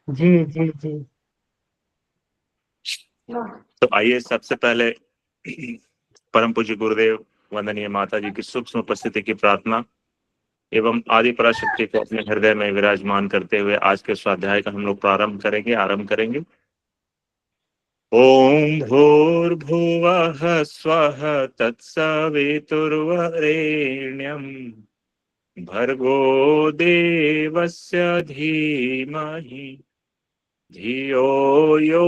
जी जी जी। तो आइए सबसे पहले परम पूज्य गुरुदेव वंदनीय माता जी की सूक्ष्म उपस्थिति की प्रार्थना एवं आदि पराशक्ति को अपने हृदय में विराजमान करते हुए आज के स्वाध्याय का हम लोग आरंभ करेंगे। ओम भूर्भुवः स्वः तत्सवितुर्वरेण्यम् भर्गो देवस्य धीमहि धियो यो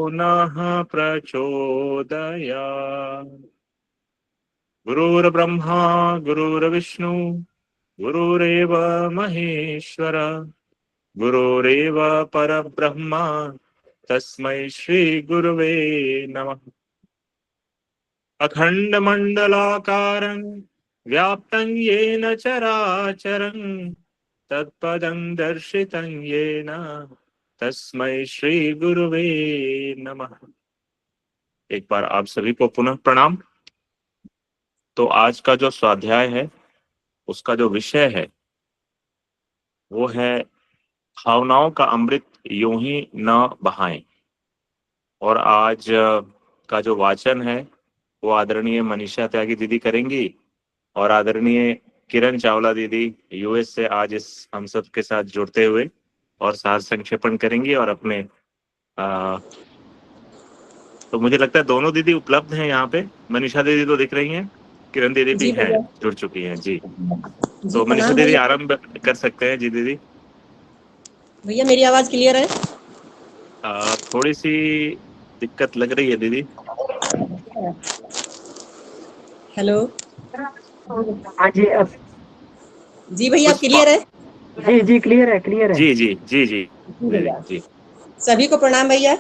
नः प्रचोदयात्। गुरुर्ब्रह्मा गुरुर्विष्णु गुरुरेव महेश्वर गुरुरेव परब्रह्म तस्मै श्री गुरुवे नमः। अखंड मंडलाकारं व्याप्तं येन चराचरं तत्पदं दर्शितं येन तस्मै श्री गुरुवे नमः। एक बार आप सभी को पुनः प्रणाम। तो आज का जो स्वाध्याय है उसका जो विषय है वो है भावनाओं का अमृत यूं ही न बहाएं। और आज का जो वाचन है वो आदरणीय मनीषा त्यागी दीदी करेंगी और आदरणीय किरण चावला दीदी यूएस से आज इस हम सब के साथ जुड़ते हुए और सार संक्षेपण करेंगी और अपने तो मुझे लगता है दोनों दीदी उपलब्ध हैं यहाँ पे। मनीषा दीदी तो दिख रही हैं, किरण दीदी भी जी हैं, भैया। जुड़ चुकी हैं जी। जी तो मनीषा प्रणाम दीदी भैया। आरंभ कर सकते हैं जी दीदी। भैया मेरी आवाज क्लियर है? थोड़ी सी दिक्कत लग रही है दीदी। हेलो। हाँ जी अब। जी भैया आप कुछ क्लियर है? जी जी क्लियर है, क्लियर है। जी जी जी जी जी दीदी भैया। जी। सभी को प्रणाम भैया।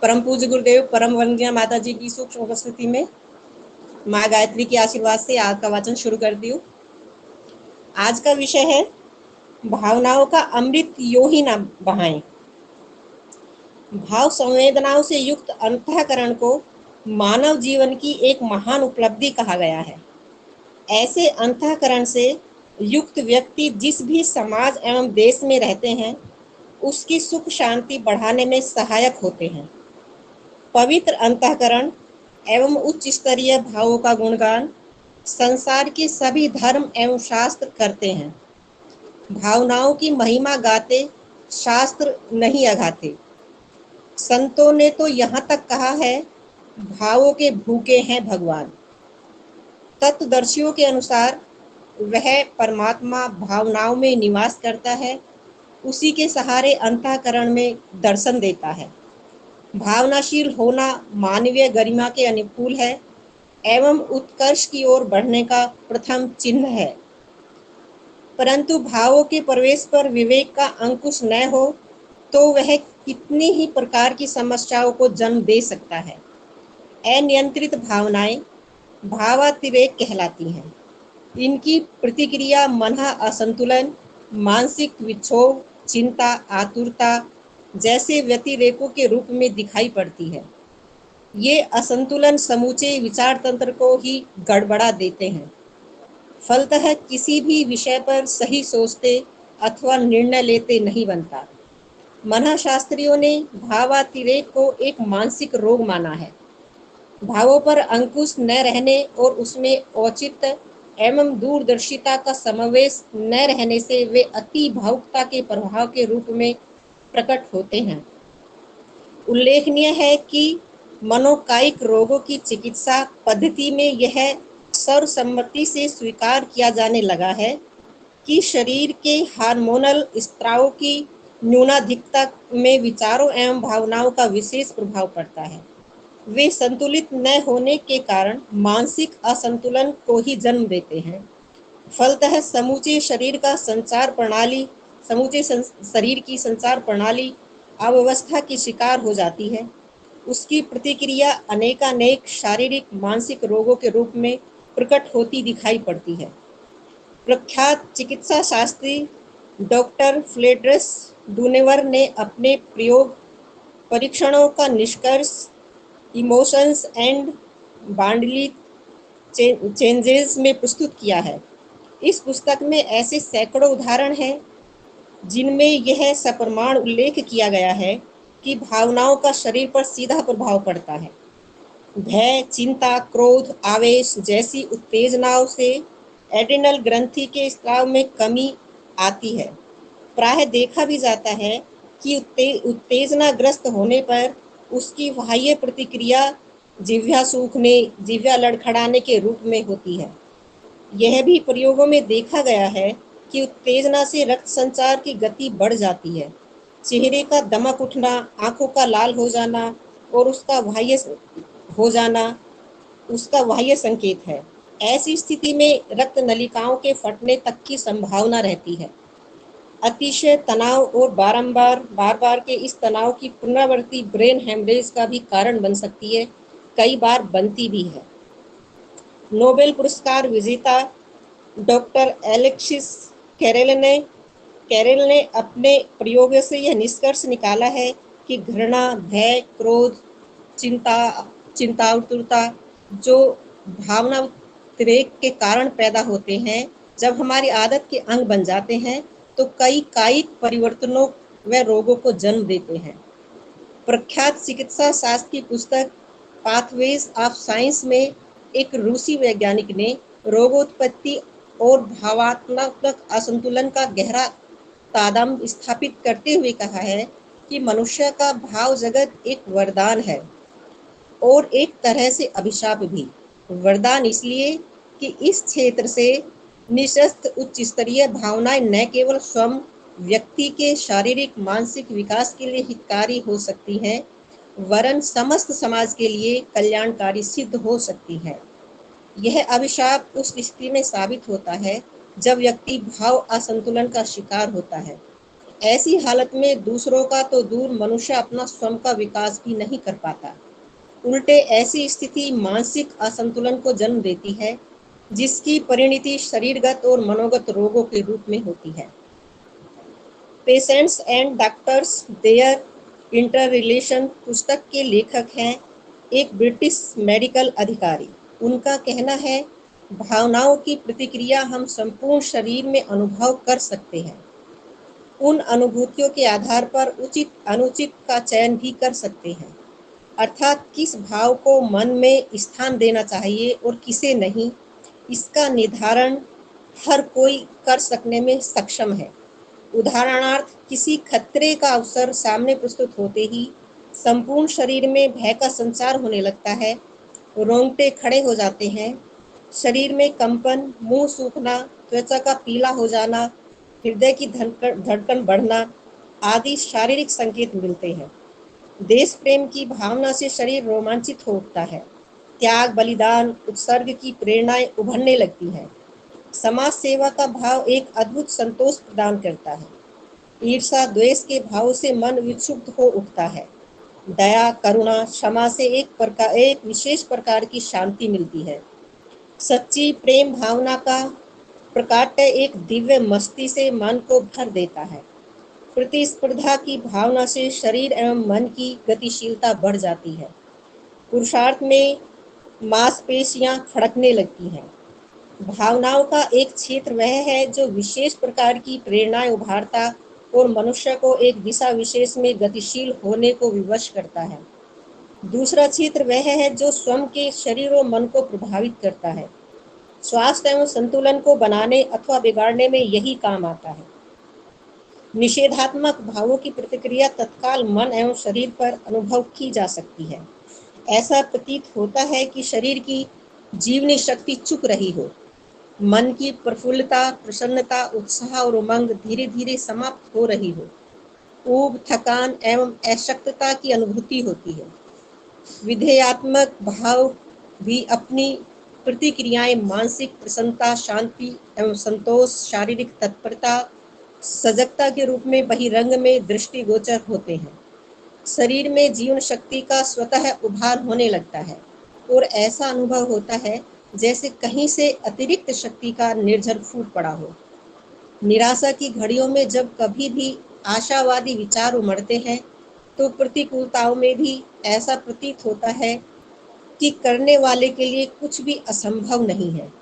परम पूज्य गुरुदेव परम वंदनीय माता जी की सूक्ष्म उपस्थिति में माँ गायत्री के आशीर्वाद से आज का वाचन शुरू करती हूँ। आज का विषय है भावनाओं का अमृत यूं ही ना बहाएं। भाव संवेदनाओं से युक्त अंतःकरण को मानव जीवन की एक महान उपलब्धि कहा गया है। ऐसे अंतःकरण से युक्त व्यक्ति जिस भी समाज एवं देश में रहते हैं उसकी सुख शांति बढ़ाने में सहायक होते हैं। पवित्र अंतःकरण एवं उच्च स्तरीय भावों का गुणगान संसार के सभी धर्म एवं शास्त्र करते हैं। भावनाओं की महिमा गाते शास्त्र नहीं अघाते। संतों ने तो यहाँ तक कहा है भावों के भूखे हैं भगवान। तत्वदर्शियों के अनुसार वह परमात्मा भावनाओं में निवास करता है, उसी के सहारे अंतःकरण में दर्शन देता है। भावनाशील होना मानवीय गरिमा के अनुकूल है एवं उत्कर्ष की ओर बढ़ने का प्रथम चिन्ह है। परंतु भावों के प्रवेश पर विवेक का अंकुश न हो तो वह कितनी ही प्रकार की समस्याओं को जन्म दे सकता है। अनियंत्रित भावनाएं भावातिरेक कहलाती हैं। इनकी प्रतिक्रिया मन असंतुलन, मानसिक विक्षोभ, चिंता, आतुरता जैसे व्यतिरेकों के रूप में दिखाई पड़ती है। ये असंतुलन समूचे विचार तंत्र को ही गड़बड़ा देते हैं। फलतः किसी भी विषय पर सही सोचते अथवा निर्णय लेते नहीं बनता। मनःशास्त्रियों ने भावातिरेक को एक मानसिक रोग माना है। भावों पर अंकुश न रहने और उसमें औचित्य एवं दूरदर्शिता का समावेश न रहने से वे अति भावुकता के प्रभाव के रूप में प्रकट होते हैं। उल्लेखनीय है कि मनोकायिक रोगों की चिकित्सा पद्धति में यह सर्वसम्मति से स्वीकार किया जाने लगा है कि शरीर के हार्मोनल स्त्रावों की न्यूनाधिकता में विचारों एवं भावनाओं का विशेष प्रभाव पड़ता है। वे संतुलित न होने के कारण मानसिक असंतुलन को ही जन्म देते हैं। फलतः समूचे शरीर की संचार प्रणाली अव्यवस्था की शिकार हो जाती है। उसकी प्रतिक्रिया अनेकानेक शारीरिक मानसिक रोगों के रूप में प्रकट होती दिखाई पड़ती है। प्रख्यात चिकित्सा शास्त्री डॉक्टर फ्लेड्रस डूनेवर ने अपने प्रयोग परीक्षणों का निष्कर्ष इमोशंस एंड बॉडीली चेंजेस में प्रस्तुत किया है। इस पुस्तक में ऐसे सैकड़ों उदाहरण हैं जिनमें यह सप्रमाण उल्लेख किया गया है कि भावनाओं का शरीर पर सीधा प्रभाव पड़ता है। भय, चिंता, क्रोध, आवेश जैसी उत्तेजनाओं से एड्रिनल ग्रंथि के स्राव में कमी आती है। प्रायः देखा भी जाता है कि उत्तेजनाग्रस्त होने पर उसकी बाह्य प्रतिक्रिया जिह्वा सूखने, जिह्वा लड़खड़ाने के रूप में होती है। यह भी प्रयोगों में देखा गया है कि उत्तेजना से रक्त संचार की गति बढ़ जाती है। चेहरे का दमक उठना, आंखों का लाल हो जाना और उसका बाह्य संकेत है। ऐसी स्थिति में रक्त नलिकाओं के फटने तक की संभावना रहती है। अतिशय तनाव और बार बार के इस तनाव की पुनरावृत्ति ब्रेन हेमरेज का भी कारण बन सकती है, कई बार बनती भी है। नोबेल पुरस्कार विजेता डॉक्टर एलेक्सिस कैरेल ने अपने प्रयोगों से यह निष्कर्ष निकाला है कि घृणा, भय, क्रोध, चिंतातुरता जो भावना उद्रेक के कारण पैदा होते हैं, जब हमारी आदत के अंग बन जाते हैं तो कई कायिक परिवर्तनों व रोगों को जन्म देते हैं। प्रख्यात चिकित्सा शास्त्र की पुस्तक पाथवेज ऑफ साइंस में एक रूसी वैज्ञानिक ने रोगोत्पत्ति और भावनात्मक असंतुलन का गहरा तादात्म्य स्थापित करते हुए कहा है कि मनुष्य का भाव जगत एक वरदान है और एक तरह से अभिशाप भी। वरदान इसलिए कि इस क्षेत्र से निशस्त उच्च स्तरीय भावनाएं न केवल स्वयं व्यक्ति के शारीरिक मानसिक विकास के लिए हितकारी हो सकती हैं, वरन समस्त समाज के लिए कल्याणकारी सिद्ध हो सकती है। यह अभिशाप उस स्थिति में साबित होता है जब व्यक्ति भाव असंतुलन का शिकार होता है। ऐसी हालत में दूसरों का तो दूर, मनुष्य अपना स्वयं का विकास भी नहीं कर पाता। उल्टे ऐसी स्थिति मानसिक असंतुलन को जन्म देती है, जिसकी परिणति शरीरगत और मनोगत रोगों के रूप में होती है। Patients and doctors their interrelation पुस्तक के लेखक हैं एक ब्रिटिश मेडिकल अधिकारी। उनका कहना है, भावनाओं की प्रतिक्रिया हम संपूर्ण शरीर में अनुभव कर सकते हैं। उन अनुभूतियों के आधार पर उचित अनुचित का चयन भी कर सकते हैं, अर्थात किस भाव को मन में स्थान देना चाहिए और किसे नहीं, इसका निर्धारण हर कोई कर सकने में सक्षम है। उदाहरणार्थ, किसी खतरे का अवसर सामने प्रस्तुत होते ही संपूर्ण शरीर में भय का संचार होने लगता है, रोंगटे खड़े हो जाते हैं, शरीर में कंपन, मुंह सूखना, त्वचा का पीला हो जाना, हृदय की धड़कन बढ़ना आदि शारीरिक संकेत मिलते हैं। देश प्रेम की भावना से शरीर रोमांचित हो उठता है। त्याग, बलिदान, उत्सर्ग की प्रेरणाएं उभरने लगती हैं। समाज सेवा का भाव एक अद्भुत संतोष प्रदान करता है। ईर्षा, द्वेष के भाव से मन विक्षुब्ध हो उठता है। दया, करुणा, क्षमा से एक विशेष प्रकार की शांति मिलती है। सच्ची प्रेम भावना का प्रकाट्य एक दिव्य मस्ती से मन को भर देता है। प्रतिस्पर्धा की भावना से शरीर एवं मन की गतिशीलता बढ़ जाती है। पुरुषार्थ में मांसपेशियां फड़कने लगती हैं। भावनाओं का एक क्षेत्र वह है जो विशेष प्रकार की प्रेरणाएं उभारता और मनुष्य को एक दिशा विशेष में गतिशील होने को विवश करता है। दूसरा क्षेत्र वह है जो स्वयं के शरीर और मन को प्रभावित करता है। स्वास्थ्य एवं संतुलन को बनाने अथवा बिगाड़ने में यही काम आता है। निषेधात्मक भावों की प्रतिक्रिया तत्काल मन एवं शरीर पर अनुभव की जा सकती है। ऐसा प्रतीत होता है कि शरीर की जीवनी शक्ति चुक रही हो। मन की प्रफुल्लता, प्रसन्नता, उत्साह और उमंग धीरे धीरे समाप्त हो रही हो। ऊब, थकान एवं अशक्तता की अनुभूति होती है। विधेयात्मक भाव भी अपनी प्रतिक्रियाएं मानसिक प्रसन्नता, शांति एवं संतोष, शारीरिक तत्परता, सजगता के रूप में बहिरंग में दृष्टिगोचर होते हैं। शरीर में जीवन शक्ति का स्वतः उभार होने लगता है और ऐसा अनुभव होता है जैसे कहीं से अतिरिक्त शक्ति का निर्झर फूट पड़ा हो। निराशा की घड़ियों में जब कभी भी आशावादी विचार उमड़ते हैं तो प्रतिकूलताओं में भी ऐसा प्रतीत होता है कि करने वाले के लिए कुछ भी असंभव नहीं है।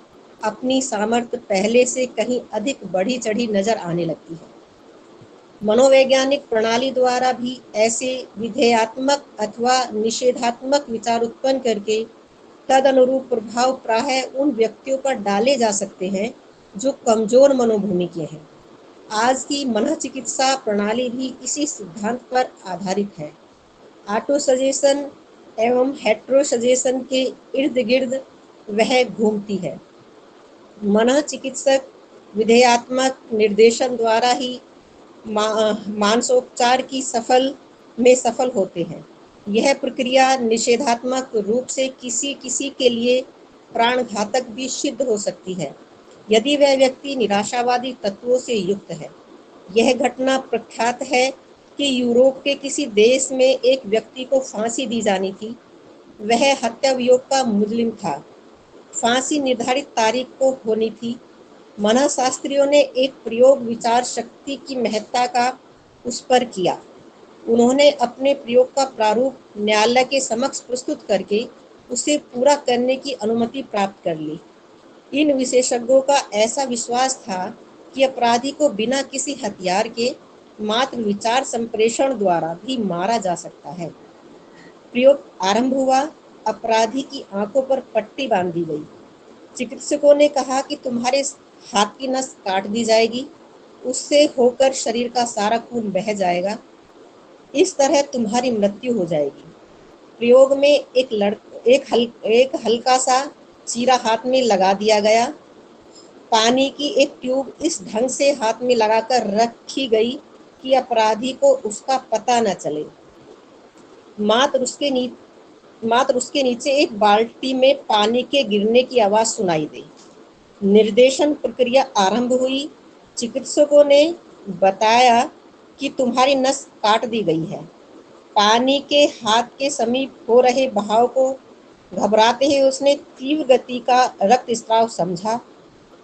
अपनी सामर्थ्य पहले से कहीं अधिक बढ़ी चढ़ी नजर आने लगती है। मनोवैज्ञानिक प्रणाली द्वारा भी ऐसे विधेयात्मक अथवा निषेधात्मक विचार उत्पन्न करके तदनुरूप प्रभाव प्राय उन व्यक्तियों पर डाले जा सकते हैं जो कमजोर मनोभूमि के हैं। आज की मनोचिकित्सा प्रणाली भी इसी सिद्धांत पर आधारित है। ऑटो सजेशन एवं हेट्रो सजेशन के इर्द गिर्द वह घूमती है। मनोचिकित्सक विधेयात्मक निर्देशन द्वारा ही मानसोपचार की सफल होते हैं। यह प्रक्रिया निषेधात्मक रूप से किसी किसी के लिए प्राणघातक भी सिद्ध हो सकती है यदि वह व्यक्ति निराशावादी तत्वों से युक्त है। यह घटना प्रख्यात है कि यूरोप के किसी देश में एक व्यक्ति को फांसी दी जानी थी। वह हत्या वियोग का मुजरिम था। फांसी निर्धारित तारीख को होनी थी। मनःशास्त्रियों ने एक प्रयोग विचार शक्ति की महत्ता का उस पर किया। उन्होंने अपने प्रयोग का प्रारूप न्यायालय के समक्ष प्रस्तुत करके उसे पूरा करने की अनुमति प्राप्त कर ली। इन विशेषज्ञों का ऐसा विश्वास था कि अपराधी को बिना किसी हथियार के मात्र विचार संप्रेषण द्वारा भी मारा जा सकता है। प्रयोग आरंभ हुआ। अपराधी की आंखों पर पट्टी बांध दी गई। चिकित्सकों ने कहा कि तुम्हारे हाथ की नस काट दी जाएगी, उससे होकर शरीर का सारा खून बह जाएगा, इस तरह तुम्हारी मृत्यु हो जाएगी। प्रयोग में एक हल्का सा चीरा हाथ में लगा दिया गया। पानी की एक ट्यूब इस ढंग से हाथ में लगाकर रखी गई कि अपराधी को उसका पता न चले। मात्र उसके नीचे एक बाल्टी में पानी के गिरने की आवाज सुनाई दी। निर्देशन प्रक्रिया आरंभ हुई। चिकित्सकों ने बताया कि तुम्हारी नस काट दी गई है। पानी के हाथ के समीप हो रहे बहाव को घबराते ही उसने तीव्र गति का रक्तस्राव समझा।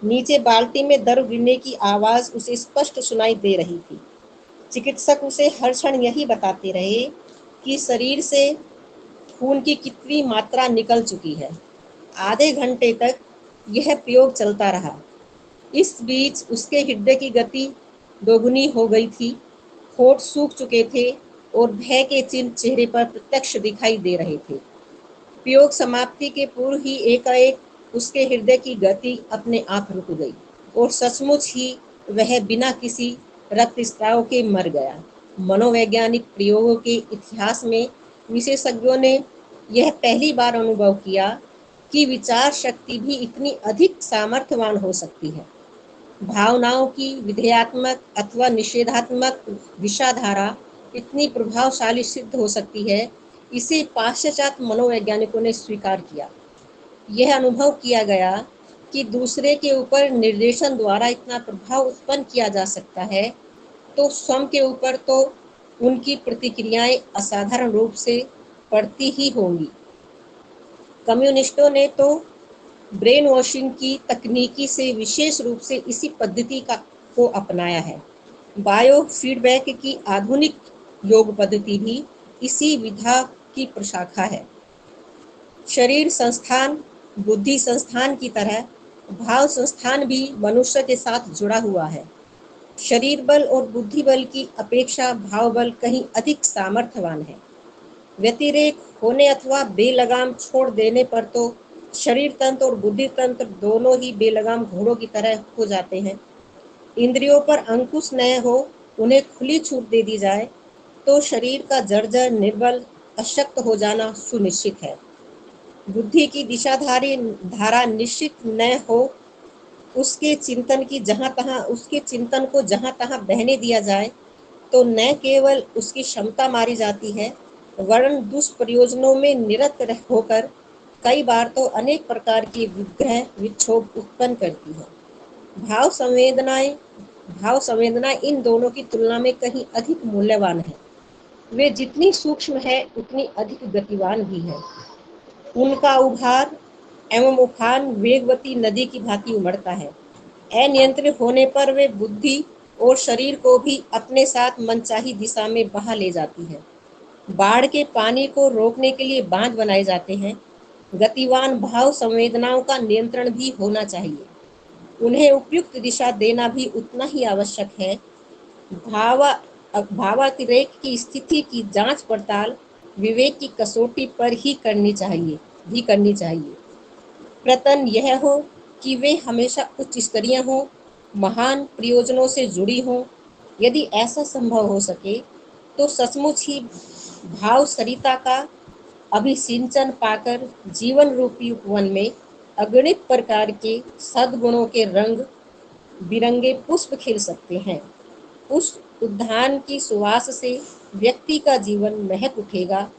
नीचे बाल्टी में दर्द गिरने की आवाज उसे स्पष्ट सुनाई दे रही थी। चिकित्सक उसे हर क्षण यही बताते रहे कि शरीर से खून की कितनी मात्रा निकल चुकी है। आधे घंटे तक यह प्रयोग चलता रहा। इस बीच उसके हृदय की गति दोगुनी हो गई थी। होठ सूख चुके थे और भय के चिन्ह चेहरे पर प्रत्यक्ष दिखाई दे रहे थे। प्रयोग समाप्ति के पूर्व ही एकाएक उसके हृदय की गति अपने आप रुक गई और सचमुच ही वह बिना किसी रक्तस्राव के मर गया। मनोवैज्ञानिक प्रयोगों के इतिहास में विशेषज्ञों ने यह पहली बार अनुभव किया कि विचार शक्ति भी इतनी अधिक सामर्थ्यवान हो सकती है। भावनाओं की विधेयात्मक अथवा निषेधात्मक विषाधारा इतनी प्रभावशाली सिद्ध हो सकती है, इसे पाश्चात्य मनोवैज्ञानिकों ने स्वीकार किया। यह अनुभव किया गया कि दूसरे के ऊपर निर्देशन द्वारा इतना प्रभाव उत्पन्न किया जा सकता है, तो स्वयं के ऊपर तो उनकी प्रतिक्रियाएं असाधारण रूप से पड़ती ही होंगी। कम्युनिस्टों ने तो ब्रेन वॉशिंग की तकनीकी से विशेष रूप से इसी पद्धति को अपनाया है। बायो फीडबैक की आधुनिक योग पद्धति भी इसी विधा की प्रशाखा है। शरीर संस्थान बुद्धि संस्थान की तरह भाव संस्थान भी मनुष्य के साथ जुड़ा हुआ है। शरीर बल और बुद्धि बल की अपेक्षा भाव बल कहीं अधिक सामर्थ्यवान है। व्यतिरेक होने अथवा बेलगाम छोड़ देने पर तो शरीर तंत्र और बुद्धि तंत्र दोनों ही बेलगाम घोड़ों की तरह हो जाते हैं। इंद्रियों पर अंकुश न हो, उन्हें खुली छूट दे दी जाए तो शरीर का जर्जर निर्बल अशक्त हो जाना सुनिश्चित है। बुद्धि की धारा निश्चित न हो, उसके चिंतन को जहां तहां बहने दिया जाए तो न केवल उसकी क्षमता मारी जाती है, वरन दुष्प्रयोजनों में निरत होकर कई बार तो अनेक प्रकार की विग्रह विक्षोभ उत्पन्न करती है। भाव संवेदनाएं इन दोनों की तुलना में कहीं अधिक मूल्यवान है। वे जितनी सूक्ष्म है उतनी अधिक गतिवान भी है। उनका उभार एवं उफान वेगवती नदी की भांति उमड़ता है। अनियंत्रित होने पर वे बुद्धि और शरीर को भी अपने साथ मनचाही दिशा में बहा ले जाती है। बाढ़ के पानी को रोकने के लिए बांध बनाए जाते हैं। गतिवान भाव संवेदनाओं का नियंत्रण भी होना चाहिए। उन्हें उपयुक्त दिशा देना भी उतना ही आवश्यक है। भावातिरेक की स्थिति की जांच पड़ताल विवेक की कसौटी पर ही करनी चाहिए प्रयत्न यह हो कि वे हमेशा उच्च स्तरीय हों, महान प्रयोजनों से जुड़ी हों। यदि ऐसा संभव हो सके तो सचमुच ही भाव सरिता का अभिसिंचन पाकर जीवन रूपी उपवन में अगणित प्रकार के सद्गुणों के रंग बिरंगे पुष्प खिल सकते हैं। उस उद्यान की सुवास से व्यक्ति का जीवन महक उठेगा,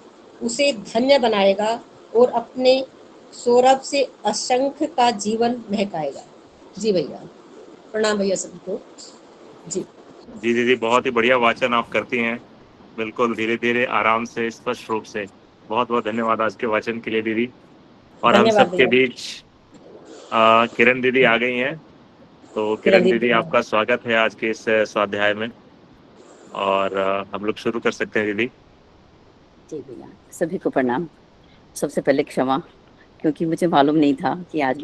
उसे धन्य बनाएगा और अपने सौरभ से असंख्य का जीवन महकाएगा। जी भैया, प्रणाम भैया सभी को। जी जी दीदी, बहुत ही बढ़िया वाचन आप करती हैं, बिल्कुल धीरे धीरे, आराम से, स्पष्ट रूप से। बहुत बहुत धन्यवाद आज के वाचन के लिए दीदी। और हम धन्यवाद सबके भैया। बीच किरण दीदी आ गई हैं। तो किरण दीदी, आपका स्वागत है आज के इस स्वाध्याय में, और हम लोग शुरू कर सकते हैं दीदी। जी भैया, सभी को प्रणाम। सबसे पहले क्षमा, क्योंकि मुझे मालूम नहीं था कि आज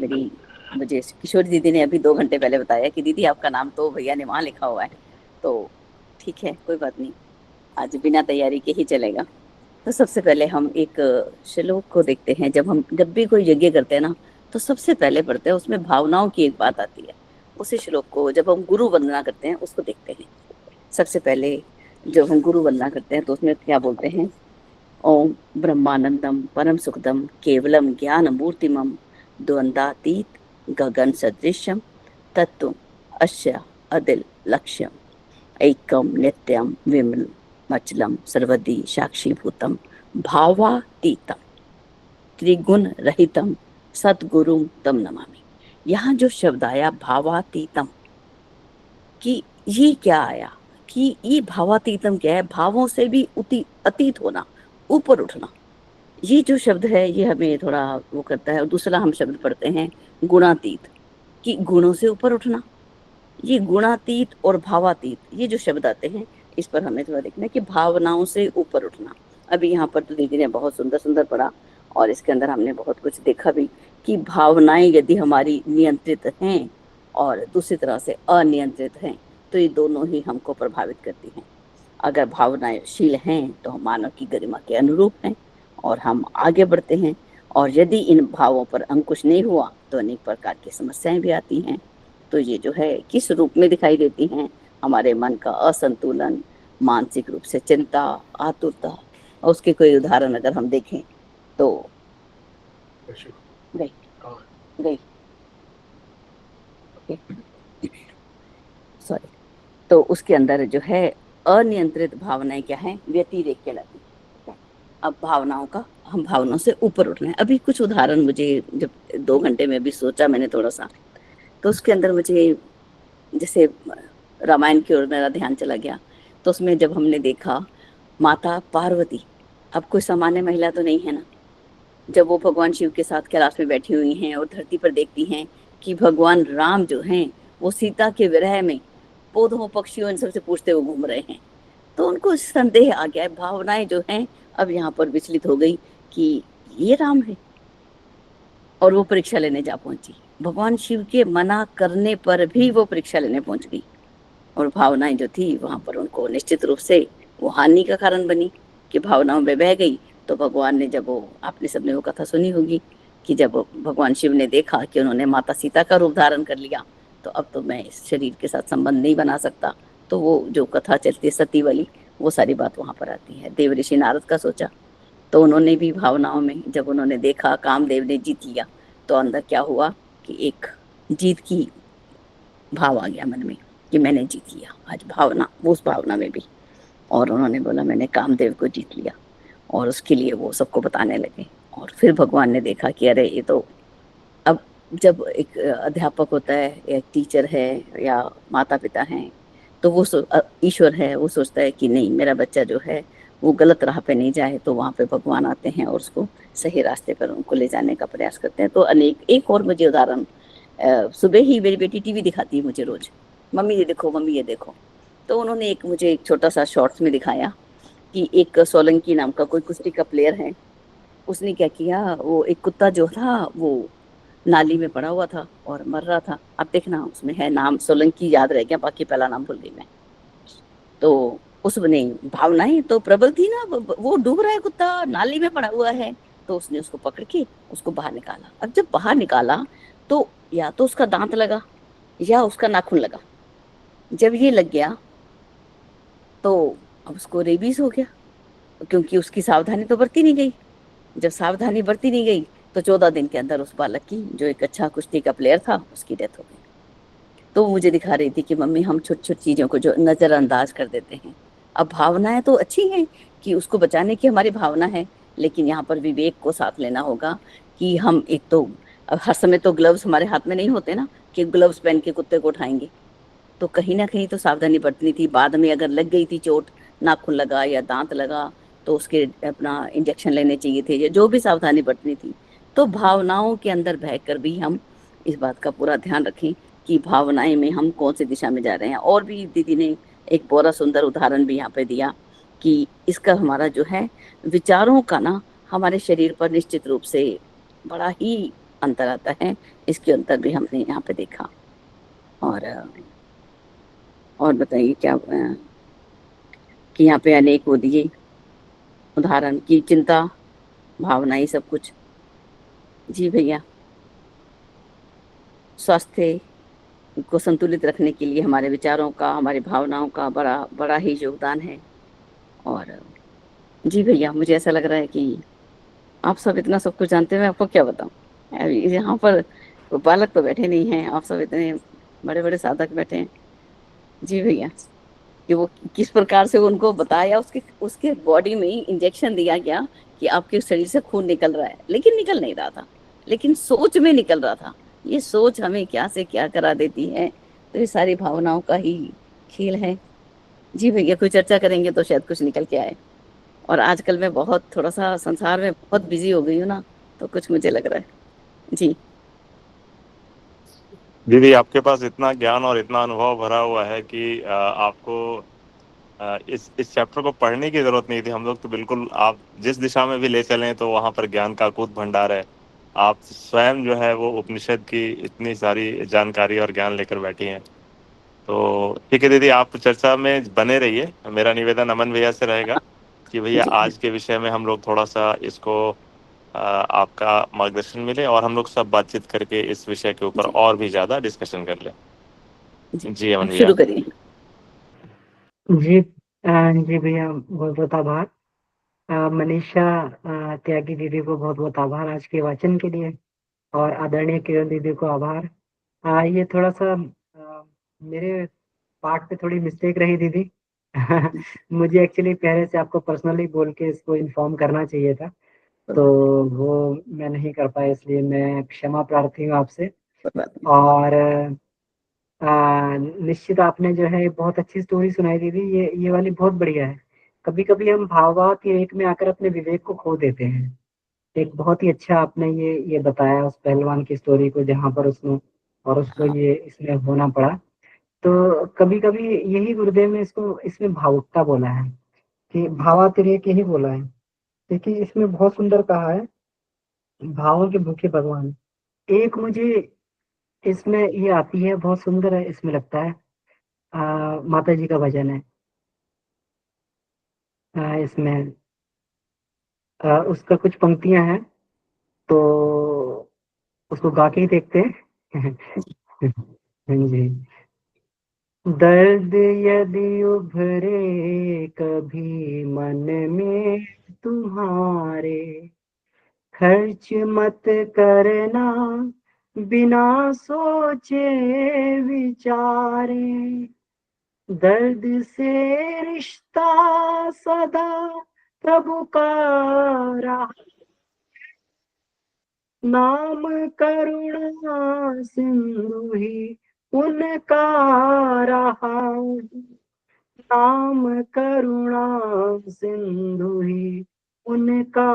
मुझे किशोरी दीदी ने अभी 2 घंटे पहले बताया कि दीदी आपका नाम तो भैया ने वहाँ लिखा हुआ है। तो ठीक है, कोई बात नहीं, आज बिना तैयारी के ही चलेगा। तो सबसे पहले हम एक श्लोक को देखते हैं। जब भी कोई यज्ञ करते हैं ना, तो सबसे पहले पढ़ते हैं, उसमें भावनाओं की एक बात आती है। उसी श्लोक को जब हम गुरु वंदना करते हैं उसको देखते हैं। सबसे पहले जब हम गुरु वंदना करते हैं तो उसमें क्या बोलते हैं? ओम ब्रह्मानंदम परम सुखदम केवलम ज्ञान मूर्तिमम द्वंद्वातीत गगन सदृशम तत्व अस्य अदिल लक्ष्यम ऐकम नित्यम विमल मचलम सर्वदी साक्षीभूतम भावातीतम त्रिगुण रहितम सद्गुरुम तम नमामि। यहाँ जो शब्द आया भावातीतम, कि ये क्या आया, कि ये भावातीतम क्या है? भावों से भी अतीत होना, ऊपर उठना। ये जो शब्द है ये हमें थोड़ा वो करता है। और दूसरा हम शब्द पढ़ते हैं गुणातीत, कि गुणों से ऊपर उठना। ये गुणातीत और भावातीत, ये जो शब्द आते हैं, इस पर हमें थोड़ा देखना है कि भावनाओं से ऊपर उठना। अभी यहाँ पर तो दीदी ने बहुत सुंदर सुंदर पढ़ा, और इसके अंदर हमने बहुत कुछ देखा भी कि भावनाएं यदि हमारी नियंत्रित हैं और दूसरी तरह से अनियंत्रित हैं, तो ये दोनों ही हमको प्रभावित करती हैं। अगर भावनाएं शील हैं तो हम मानव की गरिमा के अनुरूप हैं और हम आगे बढ़ते हैं, और यदि इन भावों पर अंकुश नहीं हुआ तो अनेक प्रकार की समस्याएं भी आती हैं। तो ये जो है किस रूप में दिखाई देती हैं? हमारे मन का असंतुलन, मानसिक रूप से चिंता, आतुरता। और उसके कोई उदाहरण अगर हम देखें तो गई सॉरी, तो उसके अंदर जो है अनियंत्रित भावनाएं क्या है? व्यतिरेक कहलाती है। अब भावनाओं का, हम भावनाओं से ऊपर उठना है। अभी कुछ उदाहरण मुझे जब 2 घंटे में भी सोचा मैंने थोड़ा सा, तो उसके अंदर मुझे जैसे रामायण की ओर मेरा ध्यान चला गया। तो उसमें जब हमने देखा माता पार्वती, अब कोई सामान्य महिला तो नहीं है ना, जब वो भगवान शिव के साथ कैलाश में बैठी हुई हैं और धरती पर देखती हैं कि भगवान राम जो हैं वो सीता के विरह में पौधों पक्षियों इन सबसे पूछते हुए घूम रहे हैं, तो उनको संदेह आ गया। भावनाएं जो हैं अब यहाँ पर विचलित हो गई कि ये राम है, और वो परीक्षा लेने जा पहुंची। भगवान शिव के मना करने पर भी वो परीक्षा लेने पहुंच गई, और भावनाएं जो थी वहां पर उनको निश्चित रूप से वो हानि का कारण बनी कि भावनाओं में बह गई। तो भगवान ने, जब वो, आपने सबने वो कथा सुनी होगी कि जब भगवान शिव ने देखा कि उन्होंने माता सीता का रूप धारण कर लिया, तो अब तो मैं इस शरीर के साथ संबंध नहीं बना सकता। तो वो जो कथा चलती है सती वाली, वो सारी बात वहां पर आती है। देव ऋषि नारद का सोचा, तो उन्होंने भी भावनाओं में, जब उन्होंने देखा कामदेव ने जीत लिया, तो अंदर क्या हुआ कि एक जीत की भाव आ गया मन में कि मैंने जीत लिया आज, भावना, उस भावना में भी। और उन्होंने बोला मैंने कामदेव को जीत लिया, और उसके लिए वो सबको बताने लगे। और फिर भगवान ने देखा कि अरे ये तो, अब जब एक अध्यापक होता है, एक टीचर है या माता पिता हैं, तो वो ईश्वर है, वो सोचता है कि नहीं, मेरा बच्चा जो है वो गलत राह पे नहीं जाए, तो वहाँ पे भगवान आते हैं और उसको सही रास्ते पर उनको ले जाने का प्रयास करते हैं। तो अनेक, एक और मुझे उदाहरण, सुबह ही मेरी बेटी टीवी दिखाती है मुझे रोज, मम्मी ये देखो, मम्मी ये देखो। तो उन्होंने एक मुझे एक छोटा सा शॉर्ट्स में दिखाया कि एक सोलंकी नाम का कोई कुश्ती का प्लेयर है, उसने क्या किया, वो एक कुत्ता जो था वो नाली में पड़ा हुआ था और मर रहा था। अब देखना उसमें है नाम सोलंकी याद रह गया, बाकी पहला नाम भूल गई मैं। तो उसने भावनाएं तो प्रबल थी ना, वो डूब रहा है कुत्ता, नाली में पड़ा हुआ है, तो उसने उसको पकड़ के उसको बाहर निकाला। अब जब बाहर निकाला तो या तो उसका दांत लगा या उसका नाखून लगा। जब ये लग गया तो अब उसको रेबीज हो गया, क्योंकि उसकी सावधानी तो बरती नहीं गई। जब सावधानी बरती नहीं गई तो 14 दिन के अंदर उस बालक की, जो एक अच्छा कुश्ती का प्लेयर था, उसकी डेथ हो गई। तो मुझे दिखा रही थी कि मम्मी हम छोटी छोटी चीजों को जो नजरअंदाज कर देते हैं। अब भावनाएं तो अच्छी हैं कि उसको बचाने की हमारी भावना है, लेकिन यहाँ पर विवेक को साथ लेना होगा कि हम एक तो अब हर समय तो ग्लव्स हमारे हाथ में नहीं होते ना, कि ग्लव्स पहन के कुत्ते को उठाएंगे। तो कहीं ना कहीं तो सावधानी बरतनी थी। बाद में अगर लग गई थी चोट, नाखून लगा या दांत लगा, तो उसके अपना इंजेक्शन लेने चाहिए थे, या जो भी सावधानी बरतनी थी। तो भावनाओं के अंदर बहकर भी हम इस बात का पूरा ध्यान रखें कि भावनाएं में हम कौन सी दिशा में जा रहे हैं। और भी दीदी ने एक बहुत सुंदर उदाहरण भी यहाँ पे दिया कि इसका हमारा जो है विचारों का ना हमारे शरीर पर निश्चित रूप से बड़ा ही अंतर आता है। इसके अंतर भी हमने यहाँ पे देखा। और बताइए क्या कि यहाँ पे अनेक वो दिए उदाहरण की चिंता, भावना, ये सब कुछ। जी भैया, स्वास्थ्य को संतुलित रखने के लिए हमारे विचारों का, हमारी भावनाओं का बड़ा बड़ा ही योगदान है। और जी भैया, मुझे ऐसा लग रहा है कि आप सब इतना सब कुछ जानते हैं, मैं आपको क्या बताऊं। अभी यहाँ पर बालक तो बैठे नहीं हैं, आप सब इतने बड़े बड़े साधक बैठे हैं। जी भैया, कि वो किस प्रकार से उनको बताया, उसके उसके बॉडी में इंजेक्शन दिया गया कि आपके शरीर से खून निकल रहा है, लेकिन निकल नहीं रहा था, लेकिन सोच में निकल रहा था। ये सोच हमें क्या से क्या करा देती है। तो ये सारी भावनाओं का ही खेल है। जी भैया, कोई चर्चा करेंगे तो शायद कुछ निकल के आए। और आजकल मैं बहुत थोड़ा सा संसार में बहुत बिजी हो गई हूँ ना, तो कुछ मुझे लग रहा है। जी दीदी, आपके पास इतना ज्ञान और इतना अनुभव भरा हुआ है कि आपको इस चैप्टर को पढ़ने की जरूरत नहीं थी। हम लोग तो बिल्कुल, आप जिस दिशा में भी ले चलें तो वहाँ पर ज्ञान का अकूत भंडार है। आप स्वयं जो है वो उपनिषद की इतनी सारी जानकारी और ज्ञान लेकर बैठी हैं। तो ठीक है दीदी, आप चर्चा में बने रहिए। मेरा निवेदन अमन भैया से रहेगा कि भैया जी आज के विषय में हम लोग थोड़ा सा इसको आपका मार्गदर्शन मिले और हम लोग सब बातचीत करके इस विषय के ऊपर जी और भी ज़्यादा डिस्कशन कर लें। जी, जी अमन आप भैया। शुरू करिए। जी जी भैया, बहुत बहुत आभार। मनीषा त्यागी दीदी को बहुत बहुत आभार आज के वाचन के लिए। और आदरणीय किरण दीदी को आभार। ये थोड़ा सा मेरे पार्ट पे थोड़ी मिस्टेक रही दीदी। मुझे एक्चुअली पहले से आपको पर्सनली बोल के इसको इन्फॉर्म करना चाहिए था, कोई तो बात वो मैं नहीं कर पाया, इसलिए मैं क्षमा प्रार्थी हूँ आपसे। कोई बात नहीं। और निश्चित आपने जो है बहुत अच्छी स्टोरी सुनाई दीदी। ये वाली बहुत बढ़िया है। कभी कभी हम भाव के एक में आकर अपने विवेक को खो देते हैं। एक बहुत ही अच्छा आपने ये बताया उस पहलवान की स्टोरी को, जहाँ पर उसने और उसको हाँ ये इसमें होना पड़ा। तो कभी कभी यही गुरुदेव ने इसको इसमें भावुकता बोला है, कि भावातिरेक यही बोला है। देखिए इसमें बहुत सुंदर कहा है, भावों के भूखे भगवान। एक मुझे इसमें ये आती है, बहुत सुंदर है, इसमें लगता है माता जी का भजन है। इसमें उसका कुछ पंक्तियां हैं, तो उसको गा के ही देखते हैं। हाँ जी। दर्द यदि उभरे कभी मन में तुम्हारे, खर्च मत करना बिना सोचे विचारे। दर्द से रिश्ता सदा प्रभु का रहा, नाम करुणा सिंधु ही उनका रहा। नाम करुणा सिंधु ही उनका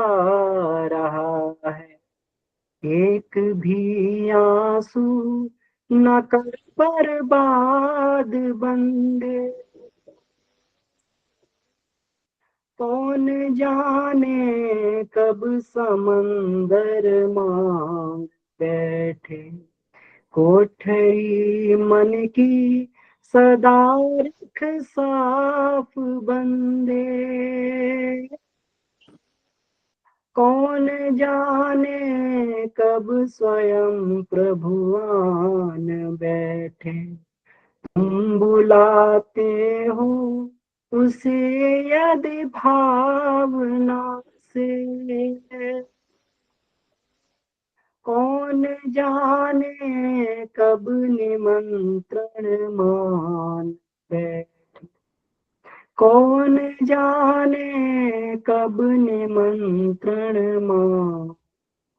रहा है। एक भी आंसू न कर बर्बाद बंदे, कौन जाने कब समंदर मांग बैठे। कोठरी मन की सदा रख साफ बंदे, कौन जाने कब स्वयं प्रभु आन बैठे। तुम बुलाते हो उसे यदि भावना से, कौन जाने कब निमंत्रण मान बैठे। कौन जाने कब निमंत्रण मान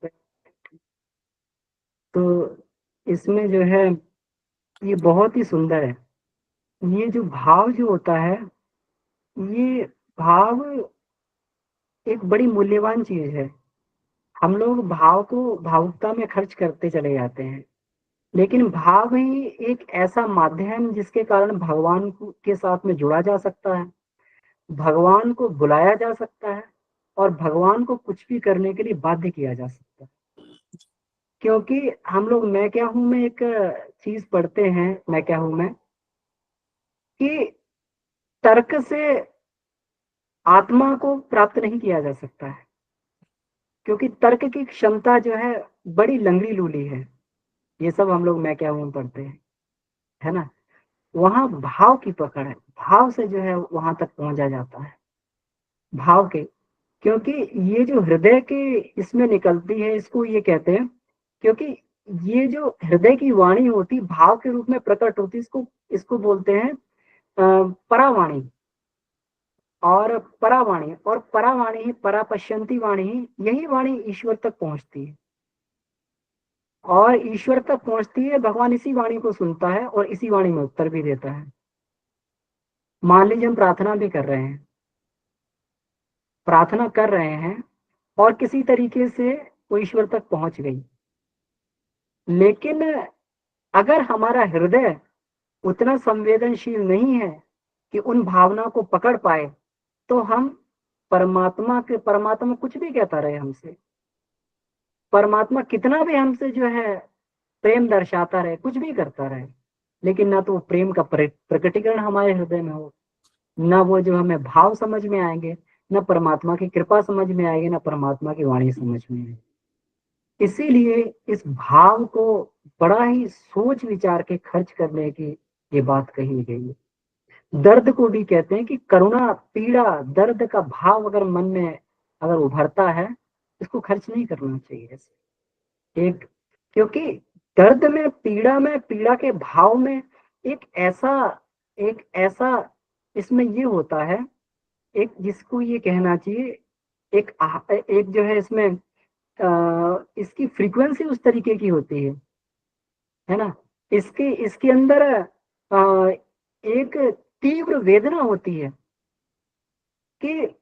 बैठे। तो इसमें जो है ये बहुत ही सुंदर है। ये जो भाव जो होता है, ये भाव एक बड़ी मूल्यवान चीज है। हम लोग भाव को भावुकता में खर्च करते चले जाते हैं, लेकिन भाव ही एक ऐसा माध्यम जिसके कारण भगवान के साथ में जुड़ा जा सकता है, भगवान को बुलाया जा सकता है और भगवान को कुछ भी करने के लिए बाध्य किया जा सकता है। क्योंकि हम लोग मैं क्या हूं में एक चीज पढ़ते हैं, मैं क्या हूं मैं, कि तर्क से आत्मा को प्राप्त नहीं किया जा सकता है, क्योंकि तर्क की क्षमता जो है बड़ी लंगड़ी लूली है। ये सब हम लोग मैं क्या हूं पढ़ते हैं, है ना। वहां भाव की पकड़ है, भाव से जो है वहां तक पहुंचा जाता है, भाव के। क्योंकि ये जो हृदय के इसमें निकलती है, इसको ये कहते हैं, क्योंकि ये जो हृदय की वाणी होती भाव के रूप में प्रकट होती, इसको इसको बोलते हैं परावाणी। और परावाणी और परावाणी ही परापश्यंती वाणी ही, यही वाणी ईश्वर तक पहुंचती है। और ईश्वर तक पहुंचती है, भगवान इसी वाणी को सुनता है और इसी वाणी में उत्तर भी देता है। मान लीजिए हम प्रार्थना भी कर रहे हैं, प्रार्थना कर रहे हैं और किसी तरीके से वो ईश्वर तक पहुंच गई, लेकिन अगर हमारा हृदय उतना संवेदनशील नहीं है कि उन भावना को पकड़ पाए, तो हम परमात्मा कुछ भी कहता रहे हमसे, परमात्मा कितना भी हमसे जो है प्रेम दर्शाता रहे, कुछ भी करता रहे, लेकिन ना तो वो प्रेम का प्रकटीकरण हमारे हृदय में हो, ना वो जो हमें भाव समझ में आएंगे, ना परमात्मा की कृपा समझ में आएगी, ना परमात्मा की वाणी समझ में आएगी। इसीलिए इस भाव को बड़ा ही सोच विचार के खर्च करने की ये बात कही गई है। दर्द को भी कहते हैं कि करुणा, पीड़ा, दर्द का भाव अगर मन में अगर उभरता है, इसको खर्च नहीं करना चाहिए ऐसे एक। क्योंकि दर्द में, पीड़ा के भाव में एक ऐसा इसमें ये होता है, एक जिसको ये कहना चाहिए, एक जो है इसमें इसकी फ्रीक्वेंसी उस तरीके की होती है ना। इसके इसके अंदर एक तीव्र वेदना होती है कि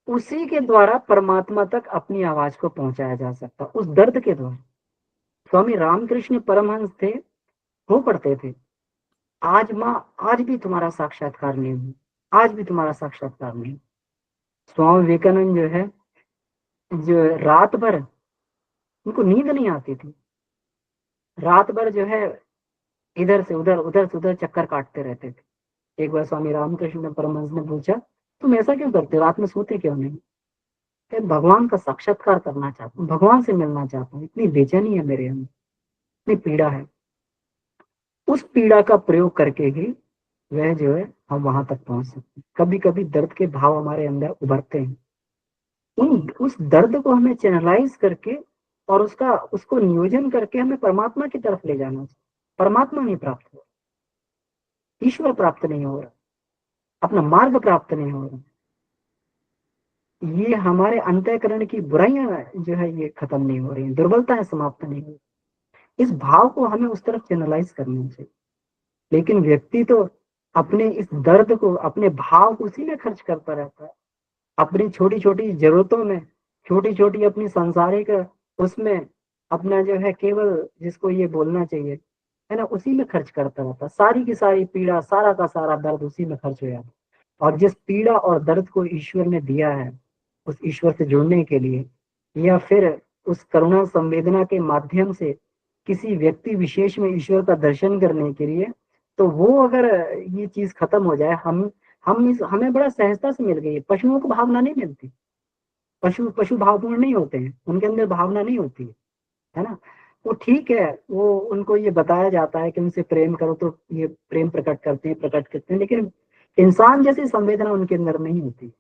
उसी के द्वारा परमात्मा तक अपनी आवाज को पहुंचाया जा सकता, उस दर्द के द्वारा। स्वामी रामकृष्ण परमहंस थे, वो पढ़ते थे, आज माँ आज भी तुम्हारा साक्षात्कार नहीं हुआ, आज भी तुम्हारा साक्षात्कार नहीं। स्वामी विवेकानंद जो है, जो रात भर उनको नींद नहीं आती थी, रात भर जो है इधर से उधर, उधर से उधर चक्कर काटते रहते थे। एक बार स्वामी रामकृष्ण परमहंस ने पूछा, तुम ऐसा क्यों करते हो, रात में सोते क्यों नहीं? भगवान का साक्षात्कार करना चाहता हूँ, भगवान से मिलना चाहता हूँ, इतनी बेचैनी है मेरे अंदर, इतनी पीड़ा है। उस पीड़ा का प्रयोग करके ही वह जो है हम वहां तक पहुंच सकते हैं। कभी कभी दर्द के भाव हमारे अंदर उभरते हैं, उस दर्द को हमें चैनलाइज करके और उसको नियोजन करके हमें परमात्मा की तरफ ले जाना चाहिए। परमात्मा नहीं प्राप्त हो, ईश्वर प्राप्त नहीं हो रहा, अपना मार्ग प्राप्त नहीं हो रहा। ये हमारे अंतःकरण की बुराइयां जो है ये खत्म नहीं हो रही, दुर्बलताएं समाप्त नहीं हो रही। इस भाव को हमें उस तरफ चैनलाइज करना चाहिए। लेकिन व्यक्ति तो अपने इस दर्द को, अपने भाव को उसी में खर्च करता रहता है, अपनी छोटी छोटी जरूरतों में, छोटी छोटी अपनी सांसारिक उसमें अपना जो है केवल जिसको ये बोलना चाहिए है ना, उसी में खर्च करता रहता। सारी की सारी पीड़ा, सारा का सारा दर्द उसी में खर्च हो जाता। और जिस पीड़ा और दर्द को ईश्वर ने दिया है, उस ईश्वर से जुड़ने के लिए, या फिर उस करुणा संवेदना के माध्यम से किसी व्यक्ति विशेष में ईश्वर का दर्शन करने के लिए, तो वो अगर ये चीज खत्म हो जाए, हमें बड़ा सहजता से मिल गई है। पशुओं को भावना नहीं मिलती, पशु भावपूर्ण नहीं होते हैं, उनके अंदर भावना नहीं होती है ना। वो ठीक है, वो उनको ये बताया जाता है कि उनसे प्रेम करो तो ये प्रेम प्रकट करते हैं, लेकिन इंसान जैसी संवेदना उनके अंदर नहीं होती,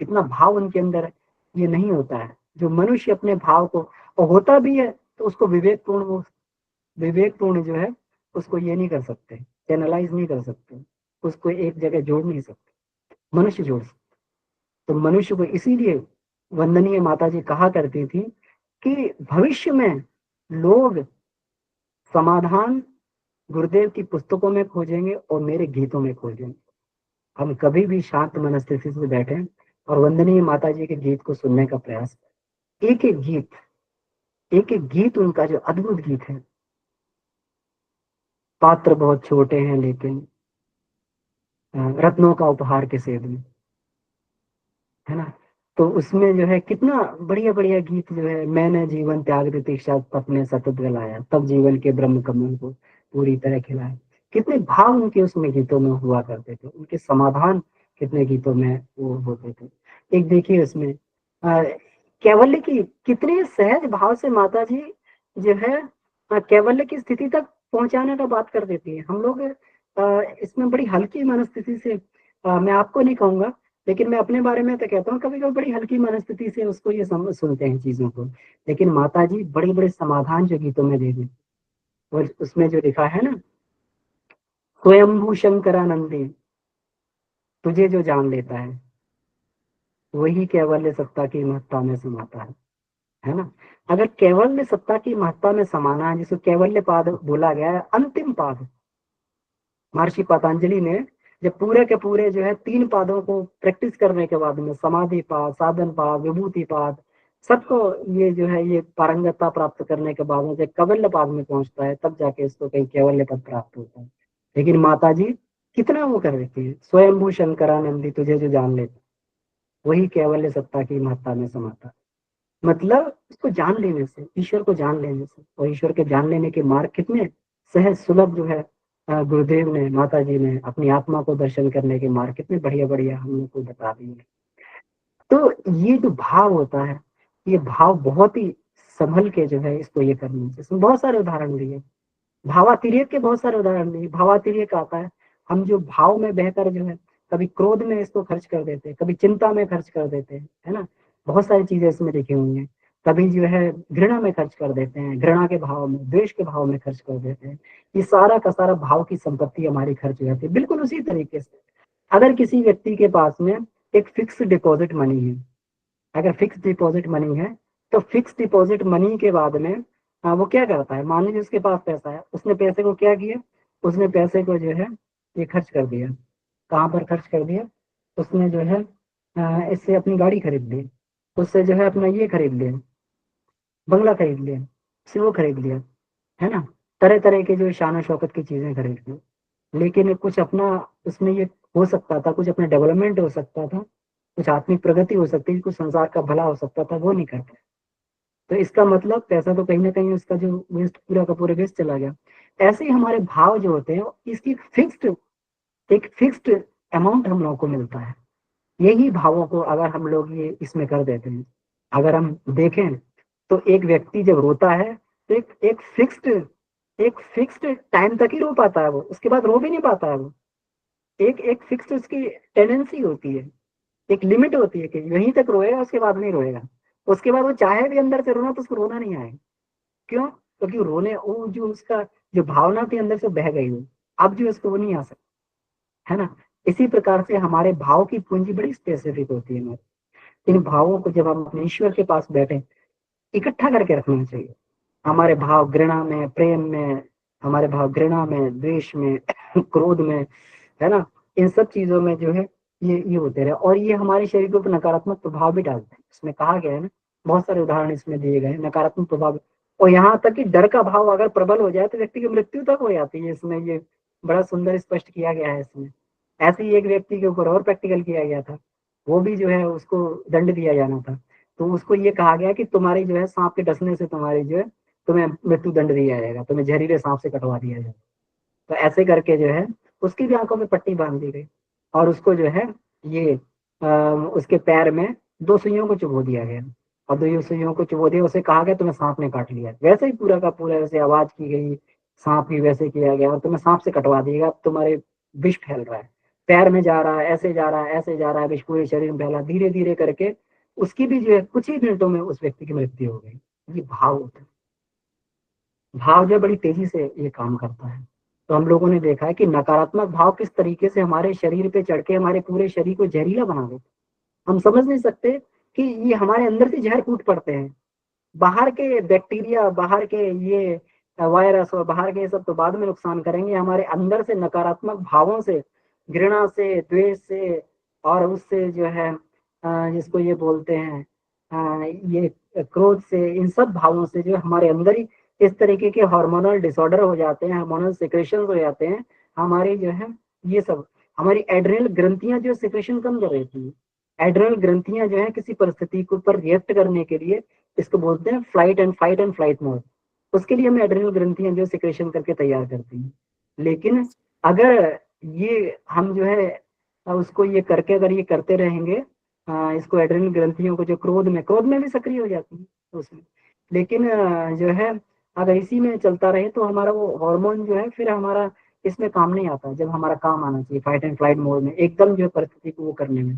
इतना भाव उनके अंदर ये नहीं होता है। जो मनुष्य अपने भाव को, और होता भी है तो उसको विवेकपूर्ण जो है उसको ये नहीं कर सकते, चैनलाइज नहीं कर सकते, उसको एक जगह जोड़ नहीं सकते, मनुष्य जोड़ सकते। तो मनुष्य को इसीलिए वंदनीय माता जी कहा करती थी कि भविष्य में लोग समाधान गुरुदेव की पुस्तकों में खोजेंगे और मेरे गीतों में खोजेंगे। हम कभी भी शांत मनस्थिति से बैठे और वंदनीय माता जी के गीत को सुनने का प्रयास करें। एक एक गीत उनका जो अद्भुत गीत है। पात्र बहुत छोटे हैं लेकिन रत्नों का उपहार के सेब में, है ना। तो उसमें जो है कितना बढ़िया बढ़िया गीत जो है, मैंने जीवन त्याग प्रतीक्षा तप ने सतत गलाया, तब जीवन के ब्रह्म कमल को पूरी तरह खिलाया। कितने भाव उनके उसमें गीतों में हुआ करते थे, उनके समाधान कितने गीतों में वो होते थे। एक देखिए उसमें कैवल्य की कितने सहज भाव से माता जी जो है कैवल्य की स्थिति तक पहुंचाने का बात कर देती है। हम लोग इसमें बड़ी हल्की मनस्थिति से, मैं आपको नहीं कहूंगा लेकिन मैं अपने बारे में तो कहता हूँ, कभी कभी बड़ी हल्की मनस्थिति से उसको ये सुनते हैं चीजों को, लेकिन माता जी बड़े बड़े समाधान जो गीतों में दे दी। और उसमें जो लिखा है ना, स्वयंभू शंकरानंदी तुझे जो जान लेता है वही कैवल्य सत्ता की महत्ता में समाता है ना। अगर कैवल्य सत्ता की महत्ता में समाना है, जिसको कैवल्य पाद बोला गया है, अंतिम पाद, महर्षि पतंजलि ने जब पूरे के पूरे जो है 3 पादों को प्रैक्टिस करने के बाद में, समाधि पाद, साधन पाद, विभूति पाद, सबको ये जो है ये पारंगतता प्राप्त करने के बाद में जब कवल्य पाद में पहुंचता है, तब जाके इसको कहीं कैवल्य पद प्राप्त होता है। लेकिन माता जी कितना वो कर देती है, स्वयंभू शंकरानंदी तुझे जो जान लेता वही कैवल्य सत्ता की महत्ता में समाता। मतलब उसको जान लेने से, ईश्वर को जान लेने से, और ईश्वर के जान लेने के मार्ग कितने सहज सुलभ जो है, गुरुदेव ने, माता जी ने अपनी आत्मा को दर्शन करने के मार्ग कितने बढ़िया बढ़िया हम लोग को बता दिए। तो ये जो भाव होता है, ये भाव बहुत ही संभल के जो है इसको ये करना चाहिए। इसमें बहुत सारे उदाहरण दिए, भावातिरेक के बहुत सारे उदाहरण दिए। भावातिरेक आता है, हम जो भाव में बहकर जो है कभी क्रोध में इसको खर्च कर देते हैं, कभी चिंता में खर्च कर देते हैं, है ना। बहुत सारी चीजें इसमें लिखी हुई हैं। कभी जो है घृणा में खर्च कर देते हैं, घृणा के भाव में, द्वेष के भाव में खर्च कर देते हैं। ये सारा का सारा भाव की संपत्ति हमारी खर्च हो जाती है। बिल्कुल उसी तरीके से अगर किसी व्यक्ति के पास में एक फिक्स डिपॉजिट मनी है, अगर फिक्स डिपॉजिट मनी है, तो फिक्स डिपॉजिट मनी के बाद में वो क्या करता है, मान लीजिए उसके पास पैसा है, उसने पैसे को क्या किया, उसने पैसे को जो है ये खर्च कर दिया। कहाँ पर खर्च कर दिया, उसने जो है इससे अपनी गाड़ी खरीद ली, उससे जो है अपना ये खरीद लिया, बंगला खरीद लिया, उससे वो खरीद लिया, है ना। तरह तरह के जो शान शौकत की चीजें खरीद ली, लेकिन कुछ अपना उसमें ये हो सकता था, कुछ अपना डेवलपमेंट हो सकता था, कुछ आत्मिक प्रगति हो सकती थी, कुछ संसार का भला हो सकता था, वो नहीं कर पाया। तो इसका मतलब पैसा तो कहीं ना कहीं उसका जो वेस्ट, पूरा का पूरा वेस्ट चला गया। ऐसे ही हमारे भाव जो होते हैं, इसकी एक फिक्स्ड अमाउंट हम लोगों को मिलता है। यही भावों को अगर हम लोग ये इसमें कर देते हैं, अगर हम देखें तो एक व्यक्ति जब रोता है तो एक फिक्स्ड टाइम तक ही रो पाता है वो, उसके बाद रो भी नहीं पाता है वो। एक एक फिक्स्ड उसकी टेंडेंसी होती है, एक लिमिट होती है कि यहीं तक रोएगा, उसके बाद नहीं रोएगा। उसके बाद वो चाहे भी अंदर से रोना तो उसको रोना नहीं आएगा। क्यों? क्योंकि रोने वो जो उसका जो भावना थी अंदर से बह गई वो, अब जो उसको वो नहीं आ सकता, है ना। इसी प्रकार से हमारे भाव की पूंजी बड़ी स्पेसिफिक होती है हमारी। इन भावों को जब हम अपने ईश्वर के पास बैठे इकट्ठा करके रखना चाहिए। हमारे भाव घृणा में, प्रेम में, हमारे भाव घृणा में, द्वेष में, क्रोध में, है ना, इन सब चीजों में जो है ये होते रहे, और ये हमारे शरीर के ऊपर नकारात्मक प्रभाव भी डालते हैं। इसमें कहा गया है ना, बहुत सारे उदाहरण इसमें दिए गए हैं नकारात्मक प्रभाव। और यहाँ तक कि डर का भाव अगर प्रबल हो जाए तो व्यक्ति की मृत्यु तक हो जाती है। इसमें ये बड़ा सुंदर स्पष्ट किया गया है इसमें। ऐसे ही एक व्यक्ति के ऊपर और प्रैक्टिकल किया गया था, वो भी जो है उसको दंड दिया जाना था। तो उसको ये कहा गया कि तुम्हारी जो है सांप के डसने से तुम्हारी जो है तुम्हें मृत्यु दंड दिया जाएगा, तुम्हें जहरीले सांप से कटवा दिया जाएगा। तो ऐसे करके जो है उसकी भी आंखों में पट्टी बांध दी गई और उसको जो है ये उसके पैर में 2 सुइयों को चुभो दिया गया और 2 सुइयों को चुभो दिया, उसे कहा गया तुम्हें सांप ने काट लिया। वैसे ही पूरा का पूरा वैसे आवाज की गई, सांप की वैसे किया गया और तुम्हें सांप से कटवा दिएगा, अब तुम्हारे विष फैल रहा है, पैर में जा रहा है, ऐसे जा रहा है, ऐसे जा रहा है, विष पूरे शरीर में फैला, धीरे धीरे करके उसकी भी जो है कुछ ही मिनटों में उस व्यक्ति की मृत्यु हो गई। ये भाव होता है, भाव जो बड़ी तेजी से ये काम करता है। तो हम लोगों ने देखा है कि नकारात्मक भाव किस तरीके से हमारे शरीर पे चढ़ के हमारे पूरे शरीर को जहरीला बना देते। हम समझ नहीं सकते कि ये हमारे अंदर से जहर कूट पड़ते हैं। बाहर के बैक्टीरिया, बाहर के ये वायरस और बाहर के ये सब तो बाद में नुकसान करेंगे, हमारे अंदर से नकारात्मक भावों से, घृणा से, द्वेष से और उससे जो है जिसको ये बोलते हैं ये क्रोध से, इन सब भावों से जो हमारे अंदर ही इस तरीके के हार्मोनल डिसऑर्डर हो जाते हैं, हार्मोनल सिक्रेशन हो जाते हैं। हमारी जो है ये सब हमारी एड्रेनल ग्रंथियां जो सिक्रेशन कम कर देती है। एड्रेनल ग्रंथियां जो है किसी परिस्थिति के ऊपर रिएक्ट करने के लिए, इसको बोलते हैं फाइट एंड फ्लाइट मोड, उसके लिए हम एड्रेनल ग्रंथियां जो सिक्रेशन करके तैयार करती हैं। लेकिन अगर ये हम जो है उसको ये करके अगर ये करते रहेंगे, इसको एड्रेनल ग्रंथियों को जो क्रोध में भी सक्रिय हो जाती है उसमें, लेकिन जो है अगर इसी में चलता रहे तो हमारा वो हार्मोन जो है फिर हमारा इसमें काम नहीं आता, जब हमारा काम आना चाहिए फाइट एंड फ्लाइट मोड में, एकदम जो है परिस्थिति को वो करने में,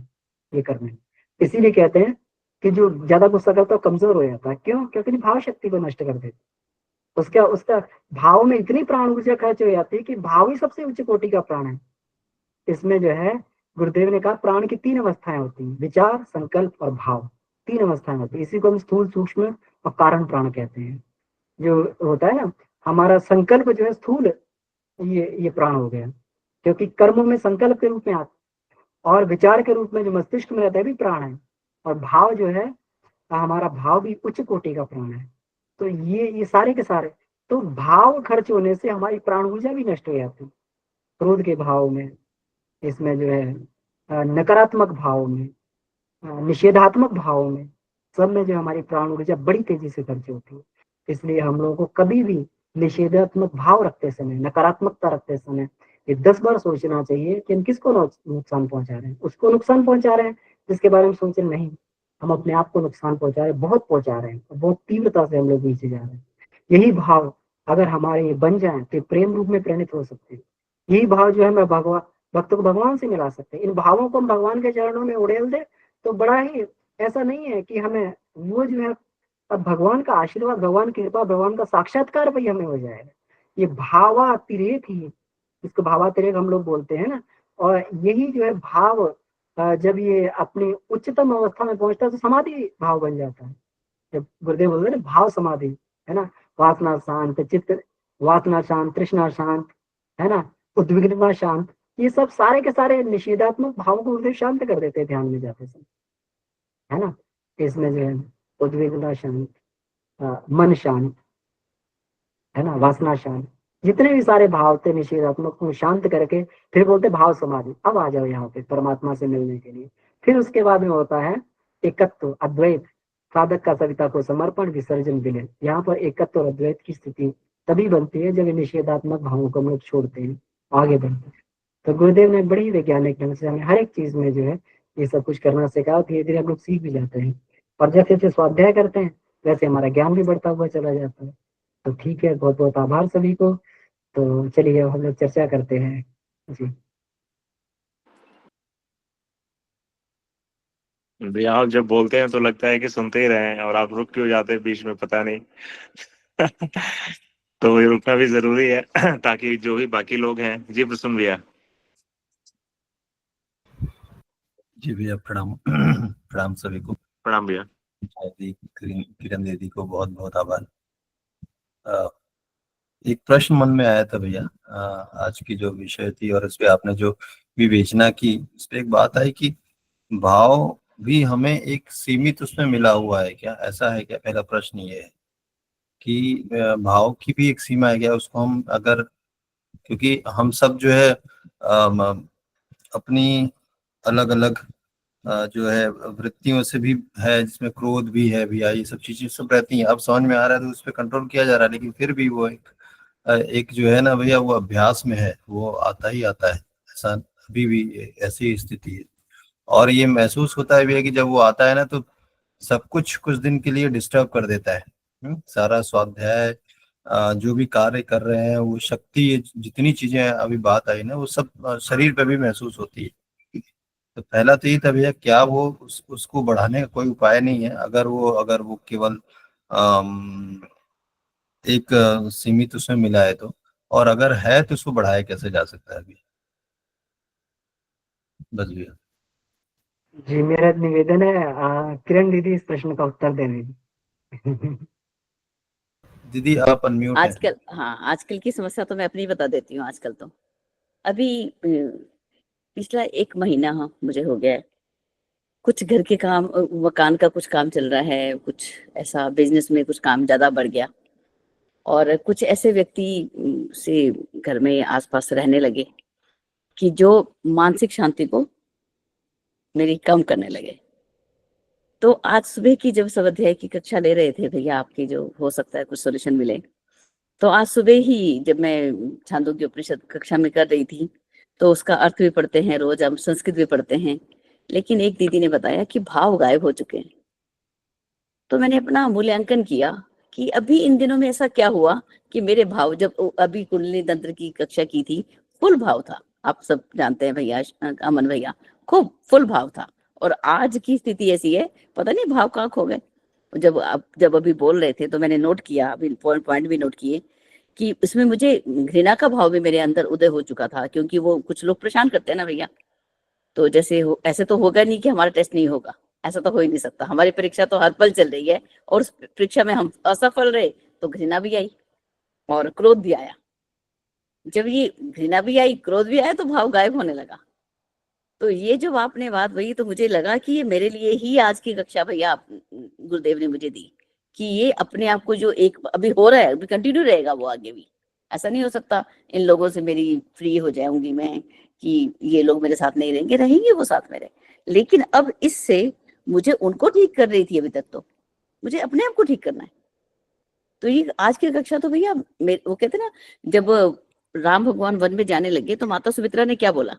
ये करने में। इसीलिए कहते हैं कि जो ज्यादा गुस्सा करता है कमजोर हो जाता है। क्यों? क्योंकि भाव शक्ति को नष्ट कर देता है। उसका उसका भाव में इतनी प्राण ऊर्जा खर्च हो जाती है कि भाव ही सबसे उच्च कोटि का प्राण है। इसमें जो है गुरुदेव ने कहा प्राण की 3 अवस्थाएं होती हैं, विचार, संकल्प और भाव, 3 अवस्थाएं होती है। इसी को हम स्थूल, सूक्ष्म और कारण प्राण कहते हैं। जो होता है ना हमारा संकल्प जो है स्थूल, ये प्राण हो गया, क्योंकि कर्मों में संकल्प के रूप में आता है, और विचार के रूप में जो मस्तिष्क में रहता है भी प्राण है, और भाव जो है हमारा भाव भी उच्च कोटि का प्राण है। तो ये सारे के सारे, तो भाव खर्च होने से हमारी प्राण ऊर्जा भी नष्ट हो जाती है। क्रोध के भाव में, इसमें जो है नकारात्मक भाव में, निषेधात्मक भाव में, सब में जो हमारी प्राण ऊर्जा बड़ी तेजी से खर्च होती है। इसलिए हम लोगों को कभी भी निषेधात्मक भाव रखते समय, नकारात्मकता रखते समय ये 10 बार सोचना चाहिए कि हम किसको नुकसान पहुंचा रहे हैं। उसको नुकसान पहुंचा रहे हैं जिसके बारे में सोचे नहीं, हम अपने आप को नुकसान पहुंचा रहे हैं, बहुत पहुंचा रहे हैं, बहुत तीव्रता से हम लोग नीचे जा रहे हैं। यही भाव अगर हमारे बन जाए तो प्रेम रूप में परिणित हो सकते हैं। यही भाव जो है मैं भगवान भक्त को भगवान से मिला सकते हैं। इन भावों को हम भगवान के चरणों में उड़ेल दे तो बड़ा ही, ऐसा नहीं है कि हमें वो जो है, अब भगवान का आशीर्वाद, भगवान की कृपा, भगवान का साक्षात्कार भी हमें हो जाएगा। ये भावातिरेक ही, इसको भावातिरेक हम लोग बोलते हैं ना। और यही जो है भाव जब ये अपनी उच्चतम अवस्था में पहुंचता है तो समाधि भाव बन जाता है। जब गुरुदेव बोलते हैं ना भाव समाधि, है ना, वासना शांत चित्त, वासना शांत, तृष्णा शांत, है ना, उद्विग्नता शांत, ये सब सारे के सारे निषेधात्मक भाव को गुरुदेव शांत कर देते हैं ध्यान में जाते समय, है ना। इसमें जो है उद्विग्नता शांत, मन शांत, है ना, वासना शांत, जितने भी सारे भाव थे निषेधात्मक को शांत करके फिर बोलते भाव समाधि, अब आ जाओ यहाँ पे परमात्मा से मिलने के लिए। फिर उसके बाद में होता है एकत्व, अद्वैत, साधक का सविता को समर्पण, विसर्जन, विलय। यहाँ पर एकत्व और अद्वैत की स्थिति तभी बनती है जब निषेधात्मक भावों को हम लोग छोड़ते हैं, आगे बढ़ते हैं। तो गुरुदेव ने बड़ी वैज्ञानिक ढंग से हमें हर एक चीज में जो है ये सब कुछ करना सिखाया। धीरे धीरे हम लोग सीख भी जाते हैं, और जैसे जैसे स्वाध्याय करते हैं वैसे हमारा ज्ञान भी बढ़ता हुआ चला जाता है। तो ठीक है, बहुत बहुत आभार सभी को। तो चलिए अब हम लोग चर्चा करते हैं जी। भैया आप जब बोलते हैं तो लगता है कि सुनते ही रहे, और आप रुक क्यों जाते हैं बीच में पता नहीं। तो ये रुकना भी जरूरी है ताकि जो भी बाकी लोग हैं। जी प्रसन्न भैया। जी भैया प्रणाम। प्रणाम सभी को। प्रणाम भैया। किरण दीदी को बहुत बहुत आभार। एक प्रश्न मन में आया था भैया, आज की जो विषय थी और इस पे आपने जो विवेचना की, इस पे एक बात आई कि भाव भी हमें एक सीमित उसमें मिला हुआ है क्या, ऐसा है क्या? पहला प्रश्न ये है कि भाव की भी एक सीमा है क्या? उसको हम अगर, क्योंकि हम सब जो है अपनी अलग अलग जो है वृत्तियों से भी है, जिसमें क्रोध भी है भैया, ये सब चीजें सब रहती हैं। अब समझ में आ रहा है तो उस पर कंट्रोल किया जा रहा है, लेकिन फिर भी वो एक एक जो है ना भैया वो अभ्यास में है, वो आता ही आता है। ऐसा अभी भी ऐसी स्थिति है। और ये महसूस होता है भैया कि जब वो आता है ना तो सब कुछ कुछ दिन के लिए डिस्टर्ब कर देता है। सारा स्वाध्याय, जो भी कार्य कर रहे हैं, वो शक्ति, जितनी चीजें अभी बात आई ना, वो सब शरीर पे भी महसूस होती है। तो पहला तो ये था भैया, क्या वो उसको बढ़ाने का कोई उपाय नहीं है? अगर वो केवल अम, एक सीमित उसमें मिला है तो, और अगर है तो उसको बढ़ाया कैसे जा सकता है अभी? बस भैया। जी, मेरा निवेदन है किरण दीदी इस प्रश्न का उत्तर देने की। दीदी आप अनम्यूट हैं। आजकल, हाँ, आजकल की समस्या तो मैं अपनी बता देती हूँ। आजकल तो अभी पिछला 1 महीना मुझे हो गया है, कुछ घर के काम, मकान का कुछ काम चल रहा है, कुछ ऐसा बिजनेस में कुछ काम ज्यादा बढ़ गया, और कुछ ऐसे व्यक्ति से घर में आसपास रहने लगे कि जो मानसिक शांति को मेरी कम करने लगे। तो आज सुबह की जब स्वाध्याय की कक्षा ले रहे थे भैया आपकी, जो हो सकता है कुछ सोल्यूशन मिले, तो आज सुबह ही जब मैं छांदोग्य उपनिषद कक्षा में कर रही थी, तो उसका अर्थ भी पढ़ते हैं रोज, हम संस्कृत भी पढ़ते हैं, लेकिन एक दीदी ने बताया कि भाव गायब हो चुके हैं। तो मैंने अपना मूल्यांकन किया कि अभी इन दिनों में ऐसा क्या हुआ कि मेरे भाव, जब अभी कुंडली तंत्र की कक्षा की थी, फुल भाव था, आप सब जानते हैं भैया, अमन भैया, खूब फुल भाव था, और आज की स्थिति ऐसी है, पता नहीं भाव कहाँ खो गए। जब अभी बोल रहे थे तो मैंने नोट किया, अभी पॉइंट भी नोट किए, कि इसमें मुझे घृणा का भाव भी मेरे अंदर उदय हो चुका था, क्योंकि वो कुछ लोग परेशान करते हैं ना भैया। तो जैसे ऐसे तो होगा नहीं कि हमारा टेस्ट नहीं होगा, ऐसा तो हो ही नहीं सकता, हमारी परीक्षा तो हर पल चल रही है, और उस परीक्षा में हम असफल रहे तो घृणा भी आई और क्रोध भी आया। जब ये घृणा भी आई, क्रोध भी आया, तो भाव गायब होने लगा। तो ये जो आपने बात वही, तो मुझे लगा कि ये मेरे लिए ही आज की कक्षा भैया गुरुदेव ने मुझे दी, कि ये अपने आप को जो एक अभी हो रहा है, अभी कंटिन्यू रहेगा वो आगे भी। ऐसा नहीं हो सकता इन लोगों से मेरी फ्री हो जाऊंगी मैं, कि ये लोग मेरे साथ नहीं रहेंगे, रहेंगे वो साथ मेरे, लेकिन अब इससे मुझे उनको ठीक कर रही थी अभी तक, तो मुझे अपने आप को ठीक करना है। तो ये आज की कक्षा तो भैया, वो कहते ना, जब राम भगवान वन में जाने लगे तो माता सुमित्रा ने क्या बोला,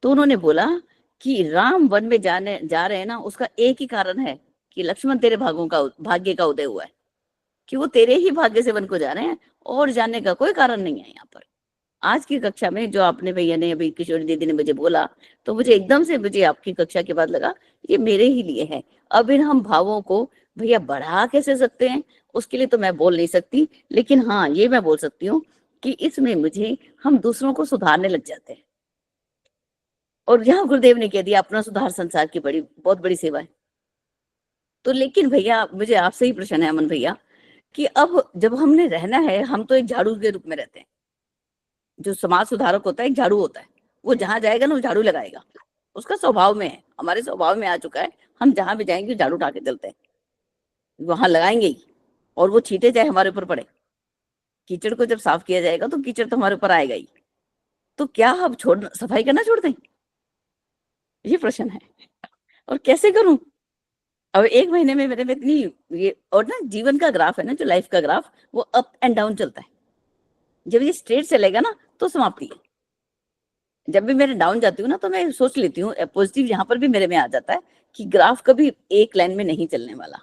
तो उन्होंने बोला कि राम वन में जा रहे हैं ना, उसका एक ही कारण है कि लक्ष्मण तेरे भाग्य का उदय हुआ है, कि वो तेरे ही भाग्य से वन को जा रहे हैं, और जाने का कोई कारण नहीं है यहाँ पर। आज की कक्षा में जो आपने भैया ने अभी किशोरी दीदी ने मुझे बोला, तो मुझे एकदम से, मुझे आपकी कक्षा के बाद लगा ये मेरे ही लिए है। अब इन हम भावों को भैया बढ़ा कैसे सकते हैं, उसके लिए तो मैं बोल नहीं सकती, लेकिन हाँ ये मैं बोल सकती हूँ कि इसमें मुझे, हम दूसरों को सुधारने लग जाते हैं, और यहाँ गुरुदेव ने कह दिया अपना सुधार संसार की बहुत बड़ी सेवा है। तो लेकिन भैया मुझे आपसे ही प्रश्न है अमन भैया, कि अब जब हमने रहना है, हम तो एक झाड़ू के रूप में रहते हैं, जो समाज सुधारक होता है एक झाड़ू होता है, वो जहां जाएगा ना वो झाड़ू लगाएगा, उसका स्वभाव में है, हमारे स्वभाव में आ चुका है, हम जहां भी जाएंगे झाड़ू उठा के चलते हैं, वहां लगाएंगे ही, और वो छींटे चाहे हमारे ऊपर पड़े। कीचड़ को जब साफ किया जाएगा तो कीचड़ तो हमारे ऊपर आएगा ही। तो क्या हम सफाई करना छोड़ दें, ये प्रश्न है, और कैसे करूं? अब 1 महीने में मेरे में इतनी, ये, और ना जीवन का ग्राफ है ना, जो लाइफ का ग्राफ, वो अप एंड डाउन चलता है। जब ये स्ट्रेट चलेगा ना तो समाप्ति है। जब भी मैं डाउन जाती हूँ ना, तो मैं सोच लेती हूँ, पॉजिटिव यहाँ पर भी मेरे में आ जाता है, कि ग्राफ कभी एक लाइन में नहीं चलने वाला।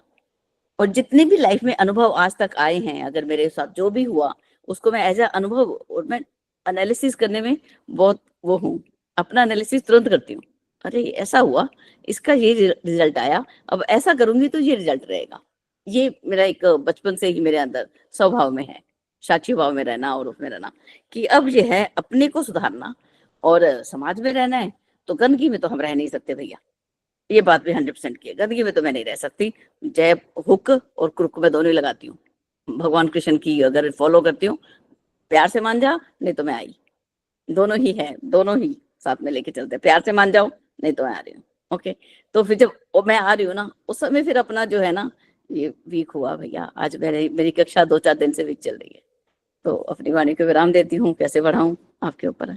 और जितने भी लाइफ में अनुभव आज तक आए हैं, अगर मेरे साथ जो भी हुआ, उसको मैं एज अ अनुभव, और मैं एनालिसिस करने में बहुत वो हूँ, अपना एनालिसिस तुरंत करती हूँ, अरे ऐसा हुआ, इसका ये रिजल्ट आया, अब ऐसा करूंगी तो ये रिजल्ट रहेगा। ये मेरा एक बचपन से ही मेरे अंदर स्वभाव में है, साक्षी भाव में रहना और उसमें रहना, कि अब ये है अपने को सुधारना, और समाज में रहना है। तो गंदगी में तो हम रह नहीं सकते भैया, ये बात भी 100% की है, गंदगी में तो मैं नहीं रह सकती। जय हुक और क्रुक में दोनों ही लगाती हूँ, भगवान कृष्ण की अगर फॉलो करती हूँ, प्यार से मान जा, नहीं तो मैं आई, दोनों ही है, दोनों ही साथ में लेके चलते हैं, प्यार से मान जाओ, नहीं तो मैं आ रही हूँ। ओके, तो फिर जब मैं आ रही हूँ ना, उस समय फिर अपना जो है ना, ये वीक हुआ भैया, आज मेरी कक्षा 2-4 दिन से वीक चल रही है, तो अपनी वाणी को विराम देती हूँ, कैसे बढ़ाऊं आपके ऊपर है।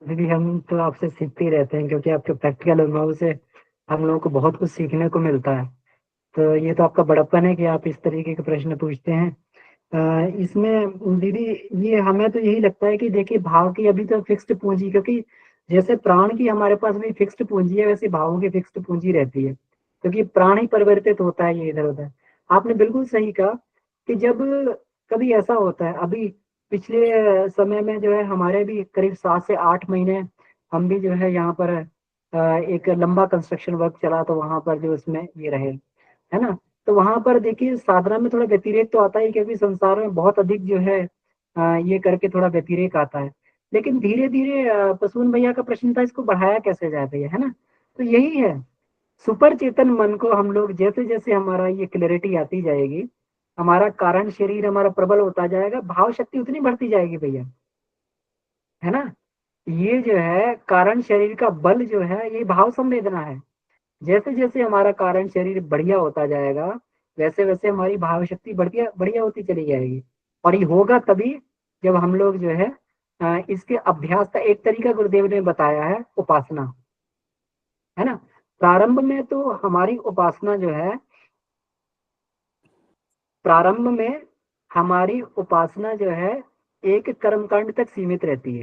दीदी हम तो आपसे सीखते ही रहते हैं, क्योंकि आपके प्रैक्टिकल अनुभव से हम लोगों को बहुत कुछ सीखने को मिलता है। तो ये तो आपका बड़प्पन है कि आप इस तरीके के प्रश्न पूछते हैं। इसमें दीदी ये हमें तो यही लगता है कि देखिए भाव की अभी तो फिक्स्ड पूंजी, क्योंकि जैसे प्राण की हमारे पास भी फिक्स्ड पूंजी है, वैसे भावों की फिक्स्ड पूंजी रहती है, क्योंकि प्राण ही परिवर्तित होता है ये इधर उधर। आपने बिल्कुल सही कहा कि जब कभी ऐसा होता है, अभी पिछले समय में जो है हमारे भी करीब 7 से 8 महीने हम भी जो है यहाँ पर एक लंबा कंस्ट्रक्शन वर्क चला, तो वहां पर जो उसमें ये रहे, है ना। तो वहां पर देखिए साधना में थोड़ा व्यतिरेक तो आता ही, क्योंकि संसार में बहुत अधिक जो है ये करके थोड़ा व्यतिरेक आता है। लेकिन धीरे धीरे पशुन भैया का प्रश्न था, इसको बढ़ाया कैसे जाए भैया, है ना। तो यही है, सुपर चेतन मन को हम लोग जैसे जैसे हमारा ये क्लैरिटी आती जाएगी, हमारा कारण शरीर हमारा प्रबल होता जाएगा, भाव शक्ति उतनी बढ़ती जाएगी भैया, है ना। ये जो है कारण शरीर का बल जो है ये भाव संवेदना है। जैसे जैसे हमारा कारण शरीर बढ़िया होता जाएगा, वैसे वैसे हमारी भाव शक्ति बढ़िया बढ़िया होती चली जाएगी। और ये होगा तभी जब हम लोग जो है इसके अभ्यास का एक तरीका गुरुदेव ने बताया है, उपासना, है ना। प्रारंभ में तो हमारी उपासना जो है, प्रारंभ में हमारी उपासना जो है एक कर्मकांड तक सीमित रहती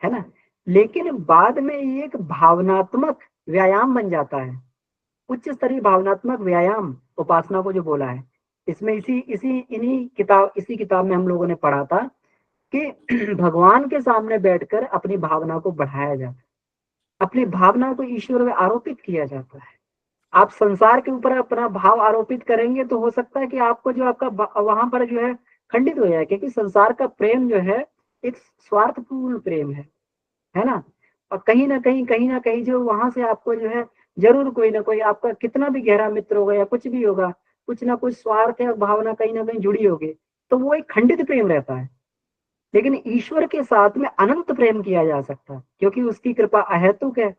है ना। लेकिन बाद में ये एक भावनात्मक व्यायाम बन जाता है, उच्च स्तरीय भावनात्मक व्यायाम उपासना को जो बोला है। इसमें इसी किताब में हम लोगों ने पढ़ा था कि भगवान के सामने बैठकर अपनी भावना को बढ़ाया जाता है, अपनी भावना को ईश्वर में आरोपित किया जाता है। आप संसार के ऊपर अपना भाव आरोपित करेंगे तो हो सकता है कि आपको जो आपका वहां पर जो है खंडित हो जाए, क्योंकि संसार का प्रेम जो है एक स्वार्थपूर्ण प्रेम है ना। और कहीं ना कहीं जो वहां से आपको जो है जरूर कोई ना कोई आपका कितना भी गहरा मित्र होगा या कुछ भी होगा, कुछ ना कुछ स्वार्थ या भावना कहीं ना कहीं जुड़ी होगी, तो वो एक खंडित प्रेम रहता है। लेकिन ईश्वर के साथ में अनंत प्रेम किया जा सकता है, क्योंकि उसकी कृपा अहेतुक है।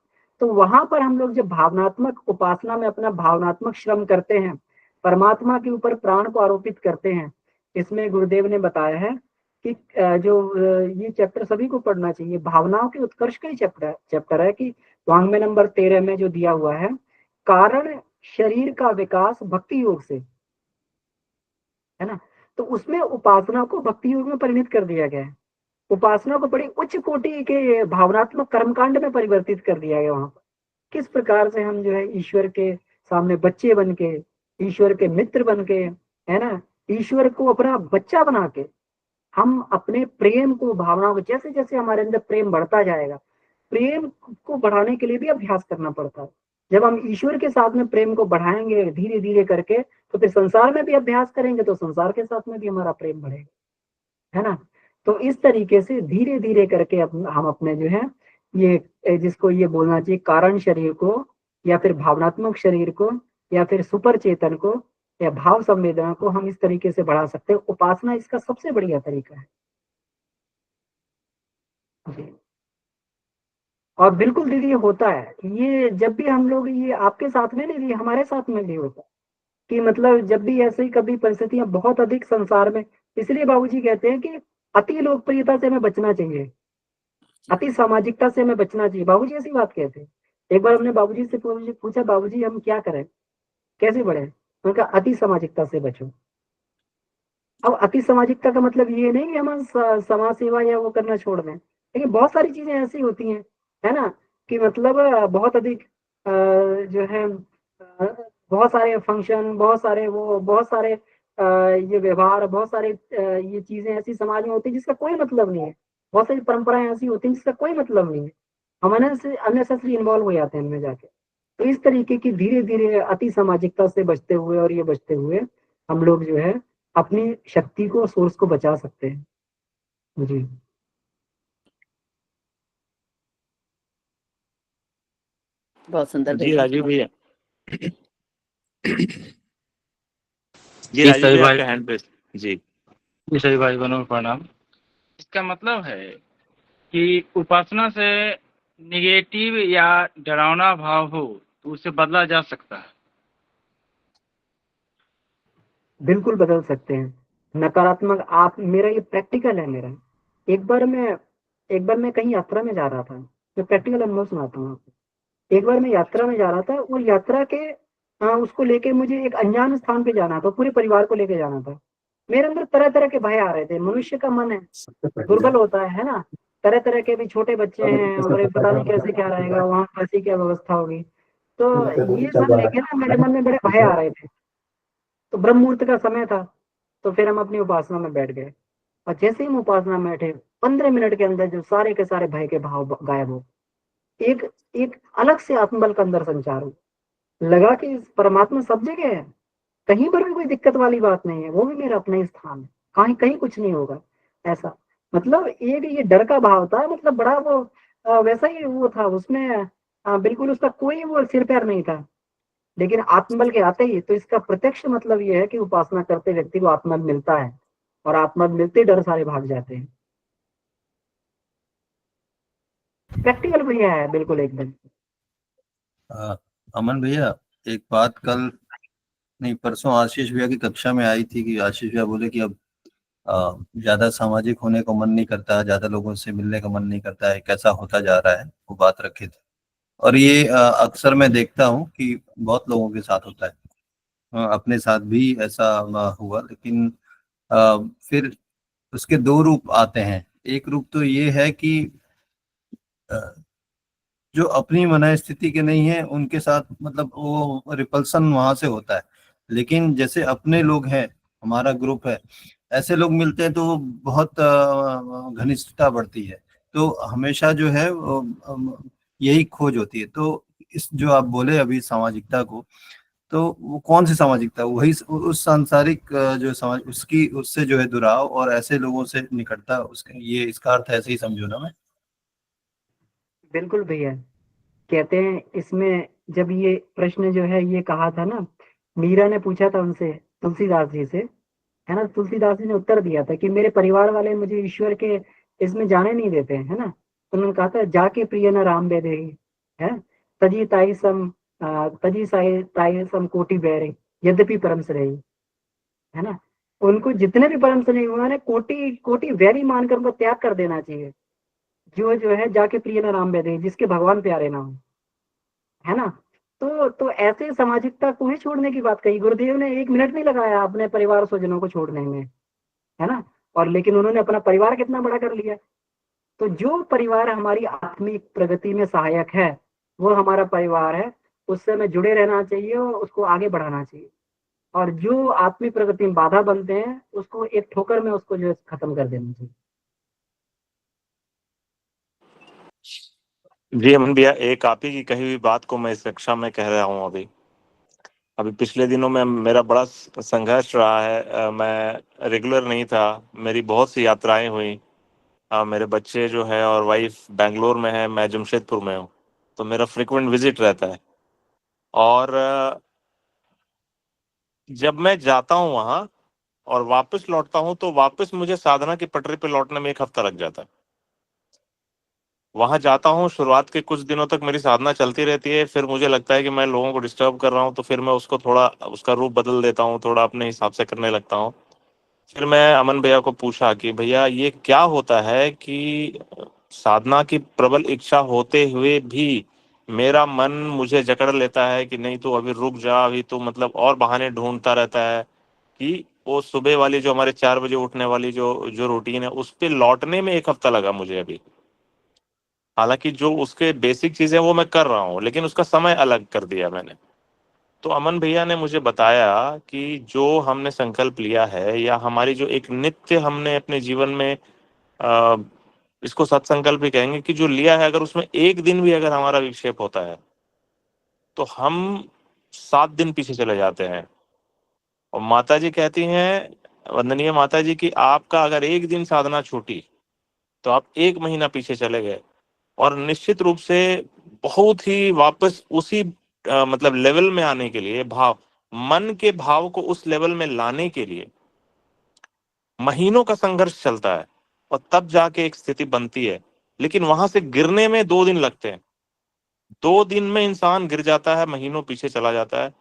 तो वहां पर हम लोग जब भावनात्मक उपासना में अपना भावनात्मक श्रम करते हैं, परमात्मा के ऊपर प्राण को आरोपित करते हैं। इसमें गुरुदेव ने बताया है कि ये चैप्टर सभी को पढ़ना चाहिए, भावनाओं के उत्कर्ष का ही चैप्टर है कि वांग्मय नंबर 13 में जो दिया हुआ है, कारण शरीर का विकास भक्ति योग से, है ना। तो उसमें उपासना को भक्ति योग में परिणित कर दिया गया है। उपासना को बड़ी उच्च कोटि के भावनात्मक कर्मकांड में परिवर्तित कर दिया गया। वहां पर किस प्रकार से हम जो है ईश्वर के सामने बच्चे बन के, ईश्वर के मित्र बन के, है ना, ईश्वर को अपना बच्चा बना के हम अपने प्रेम को, भावनाओं को, जैसे जैसे हमारे अंदर प्रेम बढ़ता जाएगा, प्रेम को बढ़ाने के लिए भी अभ्यास करना पड़ता है। जब हम ईश्वर के साथ में प्रेम को बढ़ाएंगे धीरे धीरे करके, तो फिर संसार में भी अभ्यास करेंगे तो संसार के साथ में भी हमारा प्रेम बढ़ेगा, है ना। तो इस तरीके से धीरे धीरे करके हम अपने जो है ये जिसको ये बोलना चाहिए कारण शरीर को, या फिर भावनात्मक शरीर को, या फिर सुपर चेतन को, या भाव संवेदना को हम इस तरीके से बढ़ा सकते हैं। उपासना इसका सबसे बढ़िया तरीका है जी। और बिल्कुल दीदी ये होता है, ये जब भी हम लोग, ये आपके साथ में नहीं, ये हमारे साथ में भी होता है कि मतलब जब भी ऐसे ही कभी परिस्थितियां बहुत अधिक संसार में, इसलिए बाबूजी कहते हैं कि अति लोकप्रियता से हमें बचना चाहिए, अति सामाजिकता से हमें बचना चाहिए। बाबूजी ऐसी बात कहते हैं। एक बार हमने बाबूजी से पूछा, बाबूजी हम क्या करें, कैसे बढ़े। उन्होंने कहा अति सामाजिकता से बचो। अब अति सामाजिकता का मतलब ये नहीं कि हम समाज सेवा या वो करना छोड़ दें, लेकिन बहुत सारी चीजें ऐसी होती हैं, है ना, कि मतलब बहुत अधिक जो है बहुत सारे फंक्शन, बहुत सारे वो, बहुत सारे ये व्यवहार, बहुत सारे ये चीजें ऐसी समाज में होती है जिसका कोई मतलब नहीं है। बहुत सारी परंपराएं ऐसी होती हैं जिसका कोई मतलब नहीं है, हम अननेसेसरी इन्वॉल्व हो जाते हैं इनमें जाके। तो इस तरीके की धीरे धीरे अति सामाजिकता से बचते हुए और ये बचते हुए हम लोग जो है अपनी शक्ति को, सोर्स को बचा सकते हैं जी। बहुत सुंदर जी भैया। राजीव भैया, जी जी राजीव सभी भैया भाई, आपका हैंड प्रेस। जी जी सभी भाई बहनों को प्रणाम। इसका मतलब है कि उपासना से निगेटिव या डरावना भाव हो तो उसे बदला जा सकता है। बिल्कुल बदल सकते हैं नकारात्मक। आप, मेरा ये प्रैक्टिकल है मेरा। एक बार मैं कहीं यात्रा में जा रहा था, मैं प्रैक्टिकल अनुभव सुनाता हूँ आपको। एक बार मैं यात्रा में जा रहा था, और यात्रा के उसको लेके मुझे एक अनजान स्थान पे जाना था, पूरे परिवार को लेके जाना था। मेरे अंदर तरह तरह के भय आ रहे थे। मनुष्य का मन है, दुर्बल होता है ना। तरह तरह के भी छोटे बच्चे हैं, और पता नहीं कैसे क्या रहेगा वहाँ, कैसी क्या व्यवस्था होगी। तो ये सब लेके ना मेरे मन में बड़े भय आ रहे थे। तो ब्रह्म मुहूर्त का समय था, तो फिर हम अपनी उपासना में बैठ गए। और जैसे ही हम उपासना में बैठे, 15 मिनट के अंदर जो सारे के सारे भय के भाव गायब हो, एक एक अलग से आत्मबल का अंदर संचार हो। लगा कि परमात्मा सब जगह है, कहीं पर भी कोई दिक्कत वाली बात नहीं है, वो भी मेरा अपना ही स्थान है, कहीं कहीं कुछ नहीं होगा ऐसा। मतलब एक ये डर का भाव था, मतलब बड़ा वो वैसा ही वो था उसमें। बिल्कुल उसका कोई वो सिर पैर नहीं था। लेकिन आत्मबल के आते ही तो इसका प्रत्यक्ष मतलब ये है कि उपासना करते व्यक्ति को आत्मबल मिलता है, और आत्मबल मिलते डर सारे भाग जाते हैं। प्रैक्टिकल भैया है बिल्कुल एकदम। अमन भैया, एक बात कल नहीं परसों आशीष भैया की कक्षा में आई थी कि आशीष भैया बोले कि अब ज्यादा सामाजिक होने को मन नहीं करता, ज्यादा लोगों से मिलने का मन नहीं करता है, कैसा होता जा रहा है, वो बात रखे थे। और ये अक्सर मैं देखता हूँ कि बहुत लोगों के साथ होता है। अपने साथ भी ऐसा हुआ। लेकिन फिर उसके दो रूप आते हैं। एक रूप तो ये है कि अ, जो अपनी मन स्थिति के नहीं है उनके साथ मतलब वो रिपल्सन वहां से होता है। लेकिन जैसे अपने लोग हैं, हमारा ग्रुप है, ऐसे लोग मिलते हैं तो वो बहुत घनिष्ठता बढ़ती है। तो हमेशा जो है यही खोज होती है। तो इस जो आप बोले अभी सामाजिकता को, तो वो कौन सी सामाजिकता, वही उस सांसारिक जो समाज उसकी उससे जो है दुराव और ऐसे लोगों से निकटता, उसका ये इसका अर्थ ऐसे ही समझो ना मैं। बिल्कुल भैया। कहते हैं इसमें, जब ये प्रश्न जो है ये कहा था ना, मीरा ने पूछा था उनसे, तुलसीदास जी से, है ना। तुलसीदास जी ने उत्तर दिया था कि मेरे परिवार वाले मुझे ईश्वर के इसमें जाने नहीं देते, है ना। तो उन्होंने कहा था, जाके प्रिय न राम बेदे है, तजी ताई सम तजी साई ताई सम कोटि बैरे, यद्यपि परम से रही, है ना। उनको जितने भी परम से नहीं हुआ है, कोटि कोटि वैरी मानकर उनको त्याग कर देना चाहिए। जो है जाके प्रिय न राम बेदे, जिसके भगवान प्यारे ना हो, है ना। तो ऐसे सामाजिकता को ही छोड़ने की बात कही। गुरुदेव ने 1 मिनट नहीं लगाया अपने परिवार स्वजनों को छोड़ने में, है ना। और लेकिन उन्होंने अपना परिवार कितना बड़ा कर लिया। तो जो परिवार हमारी आत्मिक प्रगति में सहायक है, वो हमारा परिवार है। उससे हमें जुड़े रहना चाहिए और उसको आगे बढ़ाना चाहिए। और जो आत्मिक प्रगति में बाधा बनते हैं, उसको एक ठोकर में उसको जो है खत्म कर देना चाहिए। जी अमन भैया, एक आप ही की कही हुई बात को मैं इस कक्षा में कह रहा हूँ। अभी अभी पिछले दिनों में मेरा बड़ा संघर्ष रहा है। मैं रेगुलर नहीं था, मेरी बहुत सी यात्राएं हुई। मेरे बच्चे जो है और वाइफ बेंगलोर में है, मैं जमशेदपुर में हूँ। तो मेरा फ्रिक्वेंट विजिट रहता है। और जब मैं जाता हूँ वहाँ और वापस लौटता हूँ, तो वापस मुझे साधना की पटरी पे लौटने में 1 हफ्ता लग जाता है। वहां जाता हूँ, शुरुआत के कुछ दिनों तक मेरी साधना चलती रहती है। फिर मुझे लगता है कि मैं लोगों को डिस्टर्ब कर रहा हूँ, तो फिर मैं उसको थोड़ा उसका रूप बदल देता हूँ, थोड़ा अपने हिसाब से करने लगता हूँ। फिर मैं अमन भैया को पूछा कि भैया ये क्या होता है कि साधना की प्रबल इच्छा होते हुए भी मेरा मन मुझे जकड़ लेता है कि नहीं तो अभी रुक जा, अभी तो मतलब और बहाने ढूंढता रहता है कि वो सुबह वाली जो हमारे 4 बजे उठने वाली जो जो रूटीन है, उस पे लौटने में 1 हफ्ता लगा मुझे अभी। हालांकि जो उसके बेसिक चीजें वो मैं कर रहा हूँ, लेकिन उसका समय अलग कर दिया मैंने। तो अमन भैया ने मुझे बताया कि जो हमने संकल्प लिया है, या हमारी जो एक नित्य हमने अपने जीवन में अ, इसको सत्संकल्प ही कहेंगे, कि जो लिया है, अगर उसमें एक दिन भी अगर हमारा विक्षेप होता है, तो हम 7 दिन पीछे चले जाते हैं। और माता जी कहती हैं, वंदनीय माता जी, की आपका अगर एक दिन साधना छूटी तो आप 1 महीना पीछे चले गए। और निश्चित रूप से बहुत ही वापस उसी मतलब लेवल में आने के लिए, भाव मन के भाव को उस लेवल में लाने के लिए महीनों का संघर्ष चलता है, और तब जाके एक स्थिति बनती है। लेकिन वहां से गिरने में 2 दिन लगते हैं। 2 दिन में इंसान गिर जाता है, महीनों पीछे चला जाता है,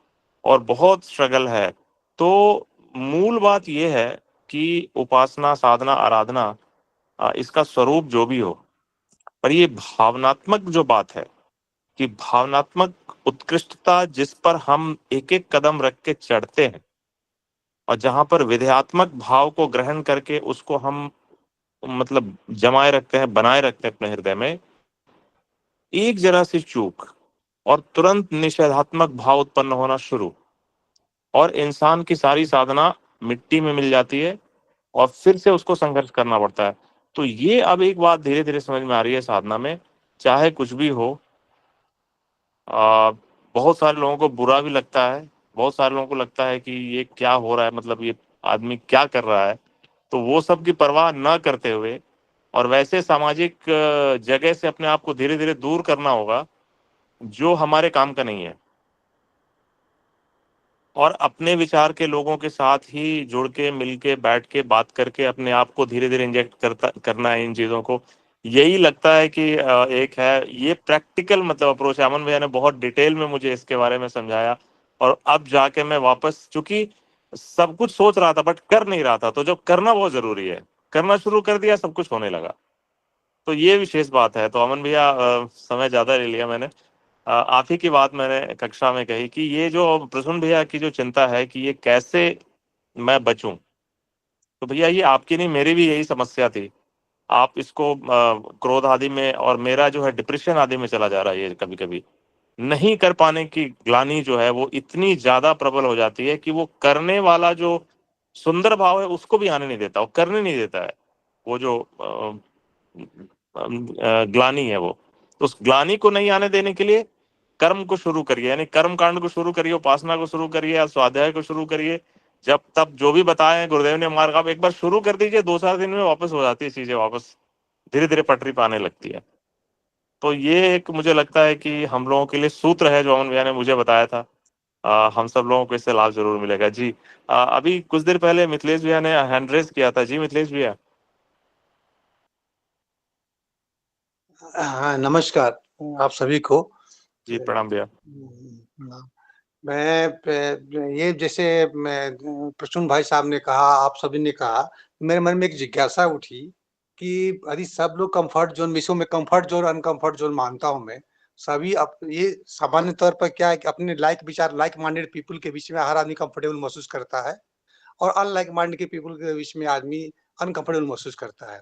और बहुत स्ट्रगल है। तो मूल बात यह है कि उपासना, साधना, आराधना, इसका स्वरूप जो भी हो, पर ये भावनात्मक जो बात है, कि भावनात्मक उत्कृष्टता जिस पर हम एक एक कदम रख के चढ़ते हैं और जहां पर विधेयात्मक भाव को ग्रहण करके उसको हम मतलब जमाए रखते हैं, बनाए रखते हैं अपने हृदय में, एक जरा सी चूक और तुरंत निषेधात्मक भाव उत्पन्न होना शुरू, और इंसान की सारी साधना मिट्टी में मिल जाती है और फिर से उसको संघर्ष करना पड़ता है। तो ये अब एक बात धीरे धीरे समझ में आ रही है साधना में, चाहे कुछ भी हो, आ, बहुत सारे लोगों को बुरा भी लगता है, बहुत सारे लोगों को लगता है कि ये क्या हो रहा है, मतलब ये आदमी क्या कर रहा है, तो वो सब की परवाह न करते हुए और वैसे सामाजिक जगह से अपने आप को धीरे धीरे दूर करना होगा जो हमारे काम का नहीं है, और अपने विचार के लोगों के साथ ही जुड़ के मिल के बैठ के बात करके अपने आप को धीरे धीरे इंजेक्ट करना है इन चीज़ों को। यही लगता है कि एक है ये प्रैक्टिकल मतलब अप्रोच है। अमन भैया ने बहुत डिटेल में मुझे इसके बारे में समझाया, और अब जाके मैं वापस, चूंकि सब कुछ सोच रहा था बट कर नहीं रहा था, तो जब करना बहुत जरूरी है, करना शुरू कर दिया सब कुछ होने लगा। तो ये विशेष बात है। तो अमन भैया, समय ज्यादा ले लिया मैंने, आप ही की बात मैंने कक्षा में कही कि ये जो प्रसून भैया की जो चिंता है कि ये कैसे मैं बचूं, तो भैया ये आपकी नहीं मेरी भी यही समस्या थी। आप इसको क्रोध आदि में और मेरा जो है डिप्रेशन आदि में चला जा रहा है, ये कभी कभी नहीं कर पाने की ग्लानि जो है वो इतनी ज्यादा प्रबल हो जाती है कि वो करने वाला जो सुंदर भाव है उसको भी आने नहीं देता, वो करने नहीं देता है। वो जो ग्लानि है वो, तो उस ग्लानि को नहीं आने देने के लिए कर्म को शुरू करिए, यानी कर्म कांड को शुरू करिए, उपासना को शुरू करिए या स्वाध्याय को शुरू करिए। जब तब जो भी बताए गुरुदेव ने मार्ग, आप एक बार शुरू कर दीजिए, 2-4 दिन में वापस हो जाती है चीजें, वापस धीरे धीरे पटरी पे आने लगती है। तो ये एक मुझे लगता है कि हम लोगों के लिए सूत्र है जो अमन भैया ने मुझे बताया था। हम सब लोगों को इससे लाभ जरूर मिलेगा जी। अभी कुछ देर पहले मिथिलेश भैया ने हैंड रेज किया था जी। मिथिलेश भैया हाँ, नमस्कार आप सभी को। जी, प्रणाम भैया। ये जैसे प्रसून भाई साहब ने कहा, आप सभी ने कहा, मेरे मन में एक जिज्ञासा उठी कि यदि सब लोग कंफर्ट जोन, विश्व में कंफर्ट जोन अनकंफर्ट जोन मानता हूं मैं, सभी ये सामान्य तौर पर क्या है कि अपने लाइक विचार, लाइक माइंडेड पीपल के बीच में हर आदमी कंफर्टेबल महसूस करता है, और अनलाइक माइंड के पीपल के बीच में आदमी अनकंफर्टेबल महसूस करता है।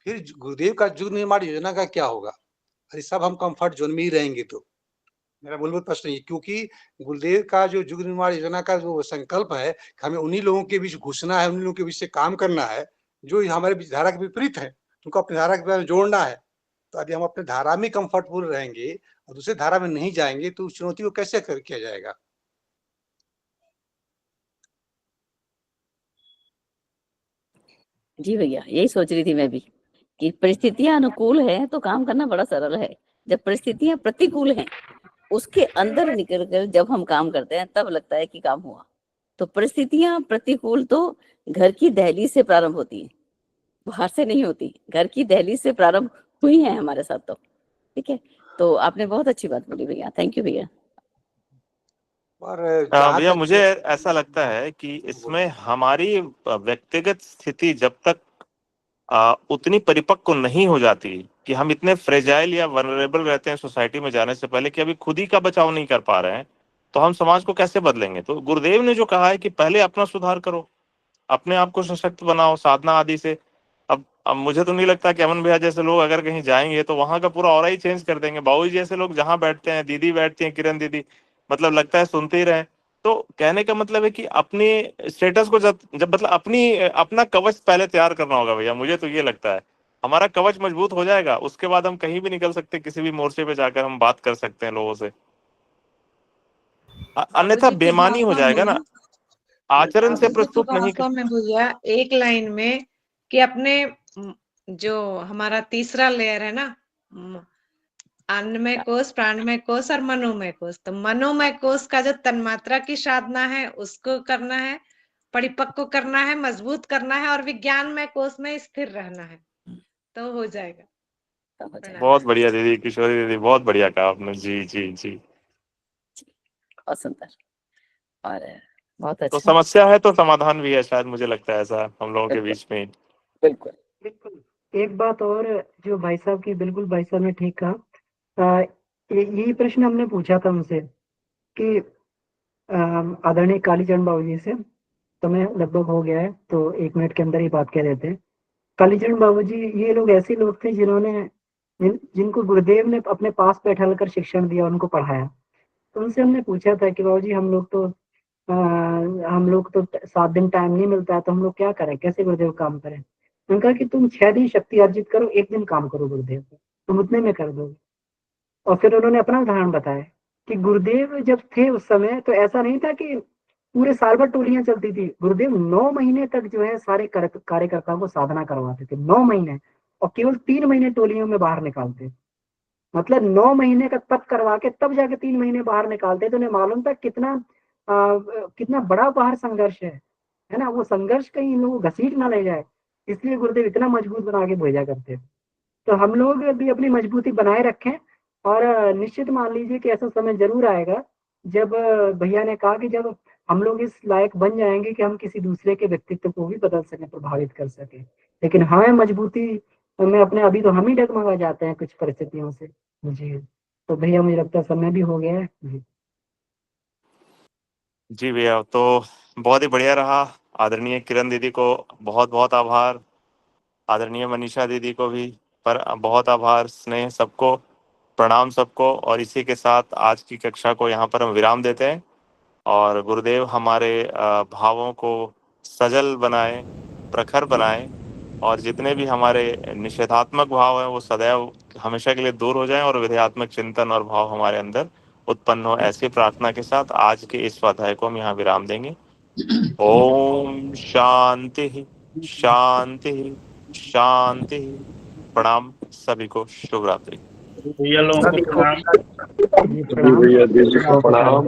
फिर गुरुदेव का युग निर्माण योजना का क्या होगा यदि सब हम कंफर्ट जोन में ही रहेंगे? तो मेरा मूलभूत प्रश्न ये, क्योंकि गुरुदेव का जो युग निर्माण योजना का जो संकल्प है, हमें उन्हीं लोगों के बीच घुसना है, उन्हीं लोगों के बीच से काम करना है जो हमारे धारा के विपरीत है, उनको अपनी धारा के जोड़ना है। तो यदि हम अपने धारा में कंफर्टेबल रहेंगे और दूसरे धारा में नहीं जाएंगे तो उस चुनौती को कैसे किया जाएगा? जी भैया, यही सोच रही थी मैं भी कि परिस्थितियां अनुकूल है तो काम करना बड़ा सरल है। जब परिस्थितियां प्रतिकूल हैं, उसके अंदर निकल कर जब हम काम करते हैं तब लगता है कि काम हुआ। तो परिस्थितियां प्रतिकूल तो घर की दहलीज से प्रारंभ होती है, बाहर से नहीं होती। घर की दहलीज से प्रारंभ हुई है हमारे साथ। तो ठीक है, तो आपने बहुत अच्छी बात बोली भैया, थैंक यू भैया। और भैया मुझे ऐसा लगता है कि इसमें हमारी व्यक्तिगत स्थिति जब तक उतनी परिपक्व नहीं हो जाती कि हम इतने फ्रेजाइल या वनरेबल रहते हैं सोसाइटी में जाने से पहले कि अभी खुद ही का बचाव नहीं कर पा रहे हैं, तो हम समाज को कैसे बदलेंगे? तो गुरुदेव ने जो कहा है कि पहले अपना सुधार करो, अपने आप को सशक्त बनाओ साधना आदि से। अब मुझे तो नहीं लगता कि अमन भैया जैसे लोग अगर कहीं जाएंगे तो वहां का पूरा ऑरा ही चेंज कर देंगे। बाबू जैसे लोग जहां बैठते हैं, दीदी बैठती हैं, किरण दीदी, मतलब लगता है सुनते ही रहे। तो कहने का मतलब है कि अपने स्टेटस को जब मतलब अपना कवच पहले तैयार करना होगा भैया। मुझे तो ये लगता है हमारा कवच मजबूत हो जाएगा, उसके बाद हम कहीं भी निकल सकते हैं, किसी भी मोर्चे पे जाकर हम बात कर सकते हैं लोगों से। अन्यथा मुझे कुछ बेमानी हो भाषा जाएगा ना, में आचरण से मुझे कुछ प्रस्तुत नहीं भाषा में भैया एक लाइन में कि अपने जो हमारा तीसरा लेयर है ना, अन्नमय कोश, प्राणमय कोश और मनोमय कोश, तो मनोमय कोश का जो तन्मात्रा की साधना है उसको करना है, परिपक्व करना है, मजबूत करना है, और विज्ञानमय कोश में स्थिर रहना है, तो हो जाएगा। बहुत बढ़िया दीदी, किशोरी दीदी, बहुत बढ़िया कहा आपने जी जी जी। बहुत सुंदर और बहुत तो अच्छा। समस्या है तो समाधान भी है, शायद मुझे लगता है ऐसा हम लोगों के बीच में। बिल्कुल बिल्कुल। एक बात और जो भाई साहब की, बिल्कुल भाई साहब ने ठीक कहा। यही प्रश्न हमने पूछा था उनसे कि आदरणीय कालीचरण बाबू जी से, समय लगभग हो गया है तो 1 मिनट के अंदर ही बात कह देते हैं। कालीचरण बाबू जी ये लोग ऐसे लोग थे जिन्होंने जिनको गुरुदेव ने अपने पास बैठा कर शिक्षण दिया, उनको पढ़ाया। तो उनसे हमने पूछा था कि बाबू जी हम लोग तो 7 दिन टाइम नहीं मिलता है, तो हम लोग क्या करें, कैसे गुरुदेव काम करें? उन्होंने कहा कि तुम 6 दिन शक्ति अर्जित करो, 1 दिन काम करो गुरुदेव को, तुम उतने में कर दोगे। और फिर उन्होंने अपना उदाहरण बताया कि गुरुदेव जब थे उस समय तो ऐसा नहीं था कि पूरे साल भर टोलियां चलती थी। गुरुदेव 9 महीने तक जो है सारे कार्यकर्ताओं को साधना करवाते थे, 9 महीने, और केवल 3 महीने टोलियों में बाहर निकालते। मतलब 9 महीने का तप करवा के तब जाके 3 महीने बाहर निकालते। तो उन्हें मालूम था कितना बड़ा बाहर संघर्ष है ना, वो संघर्ष कहीं इन लोगों को घसीट ना ले जाए, इसलिए गुरुदेव इतना मजबूत बना के भेजा करते। तो हम लोग भी अपनी मजबूती बनाए रखें, और निश्चित मान लीजिए कि ऐसा समय जरूर आएगा जब भैया ने कहा कि जब हम लोग इस लायक बन जाएंगे कि हम किसी दूसरे के व्यक्तित्व को भी बदल सकें, प्रभावित कर सकें। लेकिन हमें मजबूती में अपने अभी तो हम ही डगमगा जाते हैं कुछ परिस्थितियों से। जी, तो भैया मुझे लगता है समय भी हो गया है। जी जी भैया, तो बहुत ही बढ़िया रहा। आदरणीय किरण दीदी को बहुत बहुत आभार, आदरणीय मनीषा दीदी को भी पर बहुत आभार, स्नेह सबको, प्रणाम सबको। और इसी के साथ आज की कक्षा को यहाँ पर हम विराम देते हैं। और गुरुदेव हमारे भावों को सजल बनाए, प्रखर बनाए, और जितने भी हमारे निषेधात्मक भाव हैं वो सदैव हमेशा के लिए दूर हो जाएं, और विधेयात्मक चिंतन और भाव हमारे अंदर उत्पन्न हो। ऐसी प्रार्थना के साथ आज के इस स्वाध्याय को हम यहाँ विराम देंगे। ओम शांति शांति शांति। प्रणाम सभी को, शुभ रात्रि। भैया लोगों को सभी को प्रणाम। जी प्रणाम। भैया दीदी को प्रणाम।